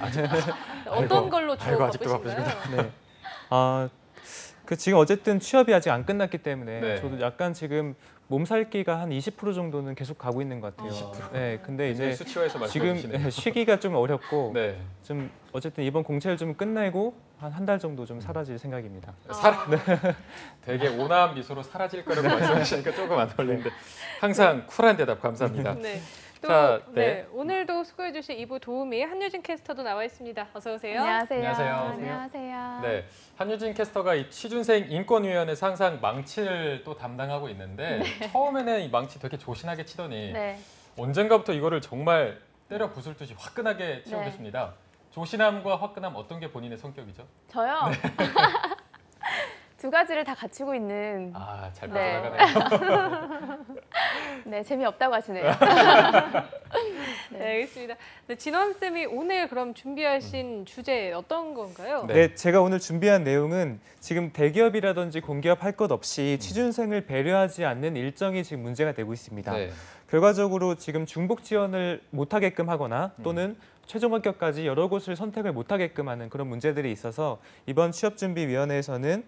어떤 걸로 주로 아직도 바쁘신가요? 네. 지금 어쨌든 취업이 아직 안 끝났기 때문에 네. 저도 약간 지금 몸살기가 한 20% 정도는 계속 가고 있는 것 같아요. 20%? 네, 근데 이제 수치화해서 지금 말씀해주시네요. 쉬기가 좀 어렵고 네. 좀 어쨌든 이번 공채를 좀 끝내고 한 달 정도 좀 사라질 생각입니다. 되게 온화한 미소로 사라질 거라고 말씀하시니까 조금 안 어울리는데 항상 쿨한 대답 감사합니다. 네. 또 자, 오늘도 수고해 주실 2부 도우미 한유진 캐스터도 나와 있습니다. 어서 오세요. 안녕하세요. 안녕하세요. 안녕하세요. 네, 한유진 캐스터가 이 취준생 인권위원회에서 항상 망치를 또 담당하고 있는데 처음에는 이 망치 되게 조신하게 치더니 네. 언젠가부터 이거를 정말 때려 부술 듯이 화끈하게 치고 네. 계십니다. 조신함과 화끈함 어떤 게 본인의 성격이죠? 저요? 두 가지를 다 갖추고 있는. 잘 네. 빠져나가네요. 네, 재미없다고 하시네요. 네, 알겠습니다. 네, 진원 쌤이 오늘 그럼 준비하신 주제 어떤 건가요? 네, 제가 오늘 준비한 내용은 지금 대기업이라든지 공기업 할 것 없이 취준생을 배려하지 않는 일정이 지금 문제가 되고 있습니다. 네. 결과적으로 지금 중복 지원을 못하게끔 하거나 또는 최종 합격까지 여러 곳을 선택을 못하게끔 하는 그런 문제들이 있어서 이번 취업준비위원회에서는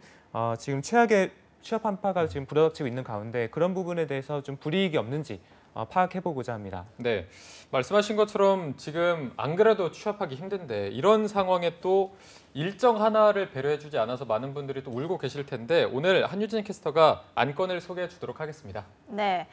지금 최악의 취업 한파가 지금 불어닥치고 있는 가운데 그런 부분에 대해서 좀 불이익이 없는지 파악해보고자 합니다. 네, 말씀하신 것처럼 지금 안 그래도 취업하기 힘든데 이런 상황에 또 일정 하나를 배려해주지 않아서 많은 분들이 또 울고 계실 텐데 오늘 한유진 캐스터가 안건을 소개해 주도록 하겠습니다. 네.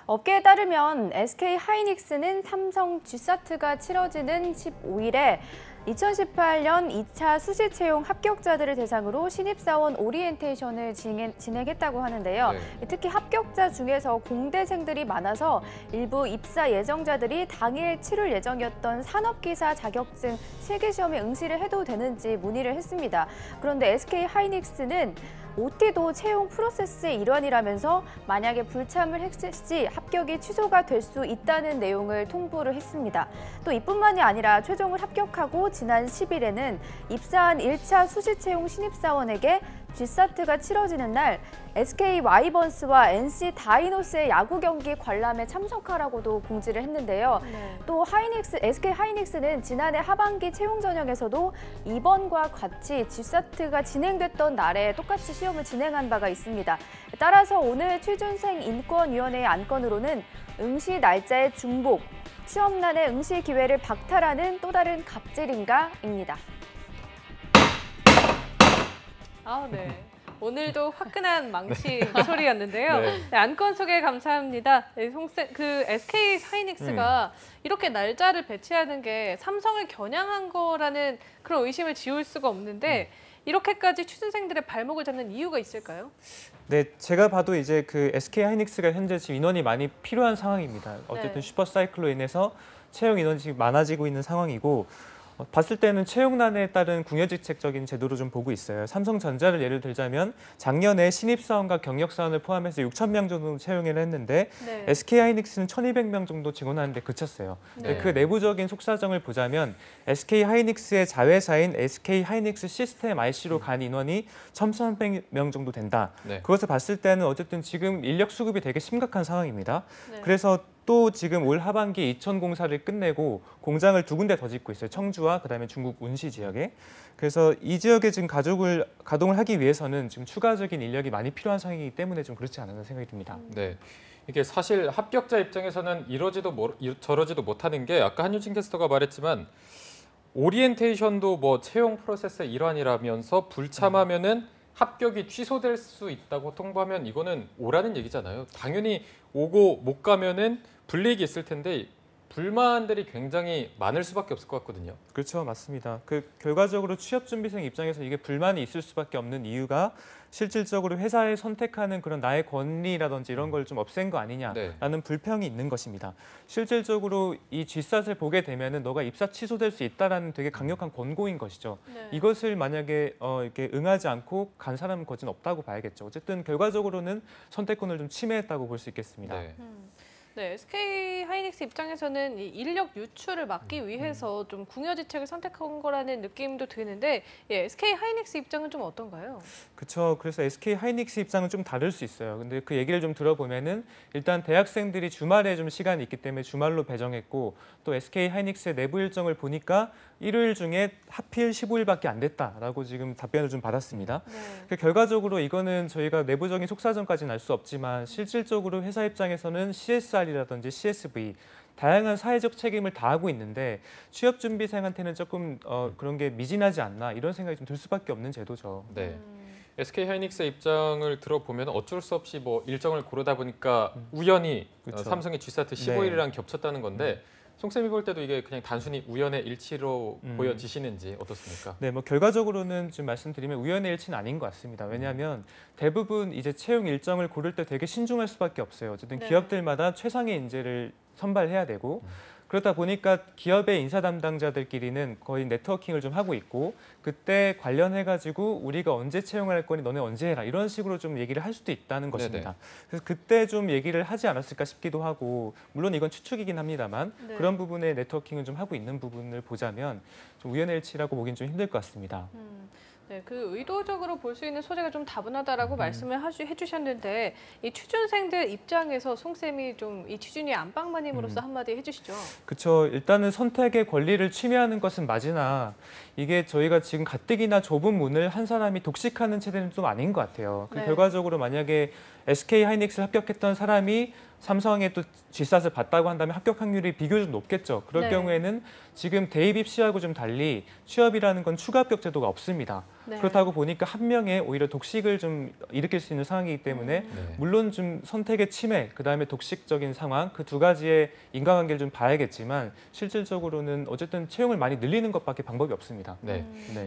업계에 따르면 SK 하이닉스는 삼성 G사트가 치러지는 15일에 2018년 2차 수시 채용 합격자들을 대상으로 신입사원 오리엔테이션을 진행했다고 하는데요. 네. 특히 합격자 중에서 공대생들이 많아서 일부 입사 예정자들이 당일 치를 예정이었던 산업기사 자격증 실기시험에 응시를 해도 되는지 문의를 했습니다. 그런데 SK 하이닉스는 OT도 채용 프로세스의 일환이라면서 만약에 불참을 했을 시 합격이 취소가 될 수 있다는 내용을 통보를 했습니다. 또 이뿐만이 아니라 최종을 합격하고 지난 10일에는 입사한 1차 수시 채용 신입사원에게 G사트가 치러지는 날 SK 와이번스와 NC 다이노스의 야구 경기 관람에 참석하라고도 공지를 했는데요. 네. 또 SK 하이닉스는 지난해 하반기 채용 전형에서도 이번과 같이 G사트가 진행됐던 날에 똑같이 시험을 진행한 바가 있습니다. 따라서 오늘 취준생 인권위원회의 안건으로는 응시 날짜의 중복, 취업난의 응시 기회를 박탈하는 또 다른 갑질인가입니다. 네. 오늘도 화끈한 망치 소리였는데요. 네. 네, 안건 소개 감사합니다. 네, 그 SK 하이닉스가 이렇게 날짜를 배치하는 게 삼성을 겨냥한 거라는 그런 의심을 지울 수가 없는데 이렇게까지 취준생들의 발목을 잡는 이유가 있을까요? 네, 제가 봐도 이제 그 SK 하이닉스가 현재 지금 인원이 많이 필요한 상황입니다. 어쨌든 슈퍼사이클로 인해서 채용 인원이 지금 많아지고 있는 상황이고 봤을 때는 채용난에 따른 궁여지책적인 제도로 좀 보고 있어요. 삼성전자를 예를 들자면 작년에 신입사원과 경력사원을 포함해서 6,000명 정도 채용을 했는데 네. SK하이닉스는 1,200명 정도 지원하는데 그쳤어요. 네. 그 내부적인 속사정을 보자면 SK하이닉스의 자회사인 SK하이닉스 시스템 IC로 간 인원이 1,300명 정도 된다. 네. 그것을 봤을 때는 어쨌든 지금 인력 수급이 되게 심각한 상황입니다. 네. 그래서 또 지금 올 하반기 이천공사를 끝내고 공장을 2군데 더 짓고 있어요. 청주와 그다음에 중국 운시 지역에. 그래서 이 지역에 지금 가동을 하기 위해서는 지금 추가적인 인력이 많이 필요한 상황이기 때문에 좀 그렇지 않나 생각이 듭니다. 네. 이게 사실 합격자 입장에서는 저러지도 못하는 게 아까 한유진 캐스터가 말했지만 오리엔테이션도 뭐 채용 프로세스의 일환이라면서 불참하면은 합격이 취소될 수 있다고 통보하면 이거는 오라는 얘기잖아요. 당연히 오고 못 가면은 불이익이 있을 텐데 불만들이 굉장히 많을 수밖에 없을 것 같거든요. 그렇죠, 맞습니다. 결과적으로 취업준비생 입장에서 이게 불만이 있을 수밖에 없는 이유가 실질적으로 회사에 선택하는 그런 나의 권리라든지 이런 걸 좀 없앤 거 아니냐라는 불평이 있는 것입니다. 실질적으로 이 G샷을 보게 되면은 너가 입사 취소될 수 있다라는 되게 강력한 권고인 것이죠. 네. 이것을 만약에 이렇게 응하지 않고 간 사람은 거진 없다고 봐야겠죠. 어쨌든 결과적으로는 선택권을 좀 침해했다고 볼 수 있겠습니다. 네. 네, SK 하이닉스 입장에서는 이 인력 유출을 막기 위해서 좀 궁여지책을 선택한 거라는 느낌도 드는데 SK 하이닉스 입장은 좀 어떤가요? 그렇죠. 그래서 SK 하이닉스 입장은 좀 다를 수 있어요. 근데 그 얘기를 좀 들어보면은 일단 대학생들이 주말에 좀 시간이 있기 때문에 주말로 배정했고 또 SK 하이닉스의 내부 일정을 보니까 일요일 중에 하필 15일밖에 안 됐다라고 지금 답변을 좀 받았습니다. 네. 결과적으로 이거는 저희가 내부적인 속사정까지는 알 수 없지만 실질적으로 회사 입장에서는 CSR이라든지 CSV 다양한 사회적 책임을 다하고 있는데 취업준비생한테는 조금 그런 게 미진하지 않나 이런 생각이 좀 들 수밖에 없는 제도죠. 네. SK 하이닉스의 입장을 들어보면 어쩔 수 없이 뭐 일정을 고르다 보니까 우연히 그쵸. 삼성의 G사트 15일이랑 겹쳤다는 건데 송쌤이 볼 때도 이게 그냥 단순히 우연의 일치로 보여지시는지 어떻습니까? 네, 뭐 결과적으로는 좀 말씀드리면 우연의 일치는 아닌 것 같습니다. 왜냐하면 대부분 이제 채용 일정을 고를 때 되게 신중할 수밖에 없어요. 어쨌든 네. 기업들마다 최상의 인재를 선발해야 되고 그러다 보니까 기업의 인사 담당자들끼리는 거의 네트워킹을 좀 하고 있고 그때 관련해가지고 우리가 언제 채용을 할 거니 너네 언제 해라 이런 식으로 좀 얘기를 할 수도 있다는 것입니다. 그래서 그때 좀 얘기를 하지 않았을까 싶기도 하고 물론 이건 추측이긴 합니다만 그런 부분에 네트워킹을 좀 하고 있는 부분을 보자면 좀 우연의 일치라고 보긴 좀 힘들 것 같습니다. 네, 그 의도적으로 볼 수 있는 소재가 좀 다분하다라고 말씀을 해주셨는데 이 취준생들 입장에서 송 쌤이 좀 이 취준위 안방마님으로서 한마디 해주시죠. 그렇죠. 일단은 선택의 권리를 침해하는 것은 맞으나 이게 저희가 지금 가뜩이나 좁은 문을 한 사람이 독식하는 체제는 좀 아닌 것 같아요. 결과적으로 만약에 SK 하이닉스를 합격했던 사람이 삼성에 또 G샷을 봤다고 한다면 합격 확률이 비교적 높겠죠. 그럴 경우에는 지금 대입 입시하고 좀 달리 취업이라는 건 추가 합격 제도가 없습니다. 그렇다고 보니까 한 명의 오히려 독식을 좀 일으킬 수 있는 상황이기 때문에 물론 좀 선택의 침해, 그다음에 독식적인 상황 그 두 가지의 인과관계를 좀 봐야겠지만 실질적으로는 어쨌든 채용을 많이 늘리는 것밖에 방법이 없습니다.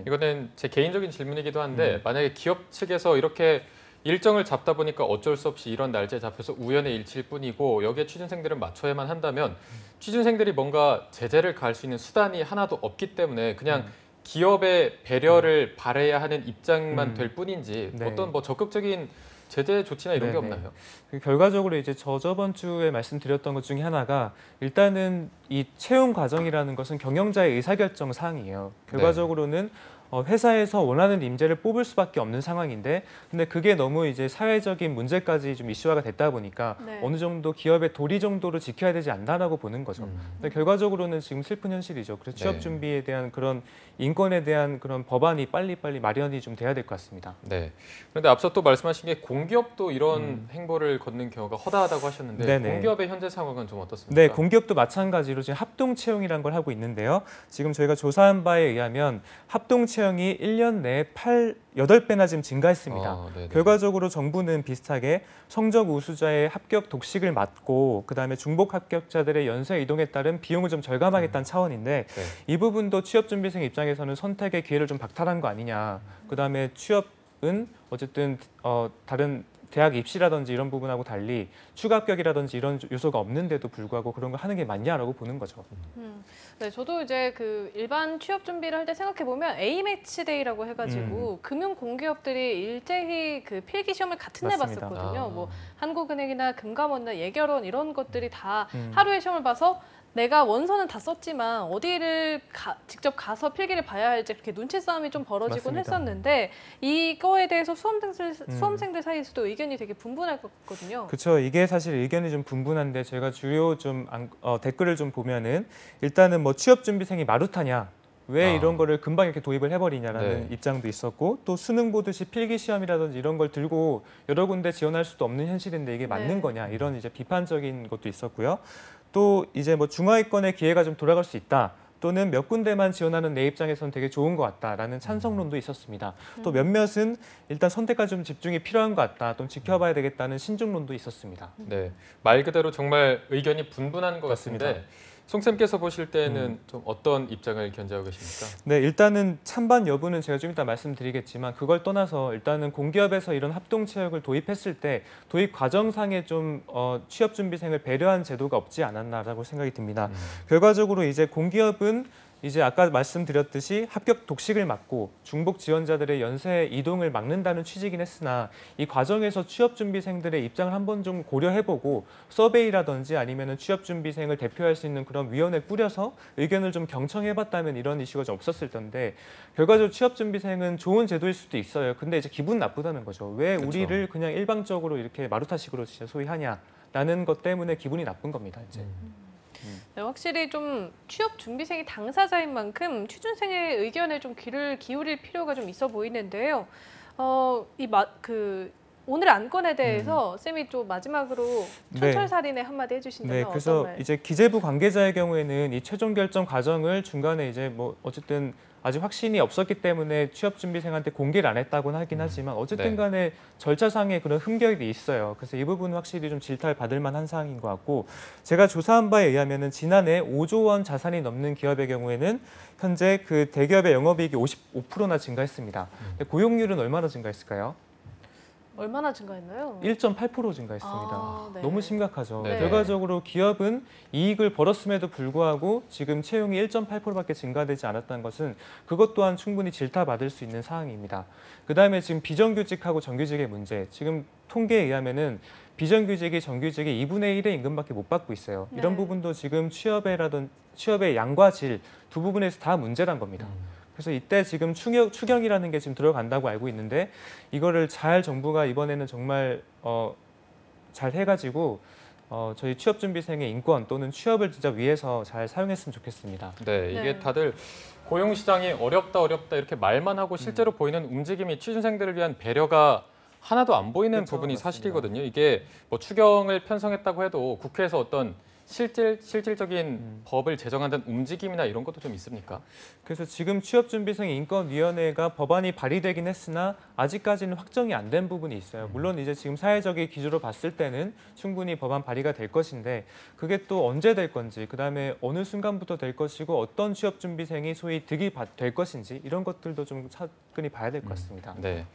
이거는 제 개인적인 질문이기도 한데 만약에 기업 측에서 이렇게 일정을 잡다 보니까 어쩔 수 없이 이런 날짜에 잡혀서 우연의 일치일 뿐이고 여기에 취준생들은 맞춰야만 한다면 취준생들이 뭔가 제재를 가할 수 있는 수단이 하나도 없기 때문에 그냥 기업의 배려를 바라야 하는 입장만 될 뿐인지 어떤 뭐 적극적인 제재 조치나 이런 게 없나요? 결과적으로 이제 저번 주에 말씀드렸던 것 중에 하나가 일단은 이 채용 과정이라는 것은 경영자의 의사결정 사항이에요. 결과적으로는 회사에서 원하는 인재를 뽑을 수밖에 없는 상황인데 근데 그게 너무 이제 사회적인 문제까지 좀 이슈화가 됐다 보니까 어느 정도 기업의 도리 정도로 지켜야 되지 않나라고 보는 거죠. 근데 결과적으로는 지금 슬픈 현실이죠. 그래서 취업 준비에 대한 그런 인권에 대한 그런 법안이 빨리빨리 마련이 좀 돼야 될 것 같습니다. 그런데 앞서 또 말씀하신 게 공기업도 이런 행보를 걷는 경우가 허다하다고 하셨는데 공기업의 현재 상황은 좀 어떻습니까? 네, 공기업도 마찬가지로 지금 합동 채용이라는 걸 하고 있는데요. 지금 저희가 조사한 바에 의하면 합동 채용이 1년 내에 8배나 지금 증가했습니다. 결과적으로 정부는 비슷하게 성적 우수자의 합격 독식을 막고 그다음에 중복 합격자들의 연쇄 이동에 따른 비용을 좀 절감하겠다는 차원인데 이 부분도 취업준비생 입장에서는 선택의 기회를 좀 박탈한 거 아니냐. 그다음에 취업은 어쨌든 다른 대학 입시라든지 이런 부분하고 달리 추가 합격이라든지 이런 요소가 없는데도 불구하고 그런 거 하는 게 맞냐라고 보는 거죠. 네, 저도 이제 그 일반 취업 준비를 할 때 생각해 보면 A매치데이라고 해가지고 금융 공기업들이 일제히 그 필기 시험을 같은 날 봤었거든요. 뭐 한국은행이나 금감원이나 예결원 이런 것들이 다 하루에 시험을 봐서 내가 원서는 다 썼지만 어디를 직접 가서 필기를 봐야 할지 그렇게 눈치 싸움이 좀 벌어지곤 했었는데 이거에 대해서 수험생들 사이에서도 의견이 되게 분분할 것 같거든요. 그렇죠. 이게 사실 의견이 좀 분분한데 제가 주요 좀 댓글을 좀 보면은 일단은 뭐 취업준비생이 마루타냐. 왜 이런 거를 금방 이렇게 도입을 해버리냐라는 입장도 있었고 또 수능 보듯이 필기시험이라든지 이런 걸 들고 여러 군데 지원할 수도 없는 현실인데 이게 맞는 거냐 이런 이제 비판적인 것도 있었고요. 또 이제 뭐 중하위권의 기회가 좀 돌아갈 수 있다. 또는 몇 군데만 지원하는 내 입장에서는 되게 좋은 것 같다라는 찬성론도 있었습니다. 또 몇몇은 일단 선택과 좀 집중이 필요한 것 같다. 또 지켜봐야 되겠다는 신중론도 있었습니다. 말 그대로 정말 의견이 분분한 것 같습니다. 송 쌤께서 보실 때는 좀 어떤 입장을 견지하고 계십니까? 네, 일단은 찬반 여부는 제가 좀 이따 말씀드리겠지만 그걸 떠나서 일단은 공기업에서 이런 합동 채용을 도입했을 때 도입 과정상에 좀 취업 준비생을 배려한 제도가 없지 않았나라고 생각이 듭니다. 결과적으로 이제 공기업은 이제 아까 말씀드렸듯이 합격 독식을 막고 중복 지원자들의 연쇄 이동을 막는다는 취지이긴 했으나 이 과정에서 취업준비생들의 입장을 한번 좀 고려해보고 서베이라든지 아니면 취업준비생을 대표할 수 있는 그런 위원회를 꾸려서 의견을 좀 경청해봤다면 이런 이슈가 좀 없었을 텐데 결과적으로 취업준비생은 좋은 제도일 수도 있어요. 근데 이제 기분 나쁘다는 거죠. 왜 우리를 그냥 일방적으로 이렇게 마루타식으로 진짜 소위 하냐라는 것 때문에 기분이 나쁜 겁니다. 이제. 네, 확실히 좀 취업 준비생이 당사자인 만큼 취준생의 의견에 좀 귀를 기울일 필요가 좀 있어 보이는데요. 오늘 안건에 대해서 쌤이 또 마지막으로 촌철살인에 한마디 해주신다면 그래서 이제 기재부 관계자의 경우에는 이 최종 결정 과정을 중간에 이제 뭐 어쨌든 아직 확신이 없었기 때문에 취업준비생한테 공개를 안 했다고는 하긴 하지만 어쨌든 간에 절차상의 그런 흠결이 있어요. 그래서 이 부분은 확실히 좀 질타를 받을 만한 사항인 것 같고 제가 조사한 바에 의하면은 지난해 5조 원 자산이 넘는 기업의 경우에는 현재 그 대기업의 영업이익이 55%나 증가했습니다. 고용률은 얼마나 증가했을까요? 얼마나 증가했나요? 1.8% 증가했습니다. 네. 너무 심각하죠. 네. 결과적으로 기업은 이익을 벌었음에도 불구하고 지금 채용이 1.8%밖에 증가되지 않았다는 것은 그것 또한 충분히 질타받을 수 있는 사항입니다. 그다음에 지금 비정규직하고 정규직의 문제, 지금 통계에 의하면은 비정규직이 정규직의 2분의 1의 임금밖에 못 받고 있어요. 네. 이런 부분도 지금 취업의 양과 질 두 부분에서 다 문제란 겁니다. 그래서 이때 지금 추경이라는 게 지금 들어간다고 알고 있는데 이거를 잘 정부가 이번에는 정말 잘 해가지고 저희 취업준비생의 인권 또는 취업을 진짜 위해서 잘 사용했으면 좋겠습니다. 네, 이게 다들 고용시장이 어렵다 이렇게 말만 하고 실제로 보이는 움직임이 취준생들을 위한 배려가 하나도 안 보이는 그렇죠, 부분이 맞습니다. 사실이거든요. 이게 뭐 추경을 편성했다고 해도 국회에서 어떤 실질적인 법을 제정한다는 움직임이나 이런 것도 좀 있습니까? 그래서 지금 취업준비생 인권위원회가 법안이 발의되긴 했으나 아직까지는 확정이 안 된 부분이 있어요. 물론 이제 지금 사회적인 기준으로 봤을 때는 충분히 법안 발의가 될 것인데 그게 또 언제 될 건지, 그다음에 어느 순간부터 될 것이고 어떤 취업준비생이 소위 득이 될 것인지 이런 것들도 좀 차근히 봐야 될 것 같습니다. 네.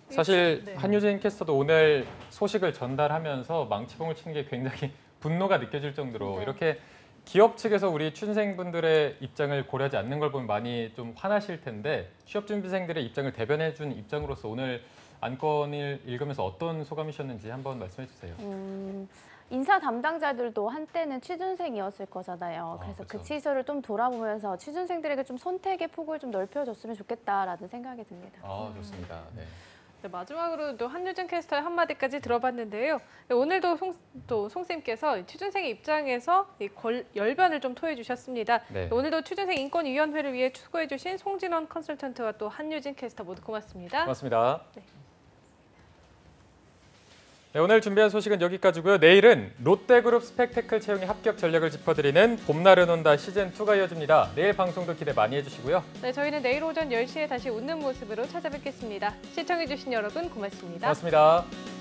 사실 한유진 캐스터도 오늘 소식을 전달하면서 망치봉을 치는 게 굉장히 분노가 느껴질 정도로 이렇게 기업 측에서 우리 취준생분들의 입장을 고려하지 않는 걸 보면 많이 좀 화나실 텐데 취업준비생들의 입장을 대변해준 입장으로서 오늘 안건을 읽으면서 어떤 소감이셨는지 한번 말씀해 주세요. 인사 담당자들도 한때는 취준생이었을 거잖아요. 그래서 그 시절을 좀 돌아보면서 취준생들에게 좀 선택의 폭을 좀 넓혀줬으면 좋겠다라는 생각이 듭니다. 좋습니다. 네. 네, 마지막으로 또 한유진 캐스터의 한마디까지 들어봤는데요. 네, 오늘도 송쌤께서 취준생의 입장에서 열변을 좀 토해 주셨습니다. 네. 오늘도 취준생 인권위원회를 위해 수고해 주신 송진원 컨설턴트와 또 한유진 캐스터 모두 고맙습니다. 고맙습니다. 네, 오늘 준비한 소식은 여기까지고요. 내일은 롯데그룹 스펙테클 채용의 합격 전략을 짚어드리는 봄날은 온다 시즌2가 이어집니다. 내일 방송도 기대 많이 해주시고요. 네, 저희는 내일 오전 10시에 다시 웃는 모습으로 찾아뵙겠습니다. 시청해주신 여러분 고맙습니다. 고맙습니다.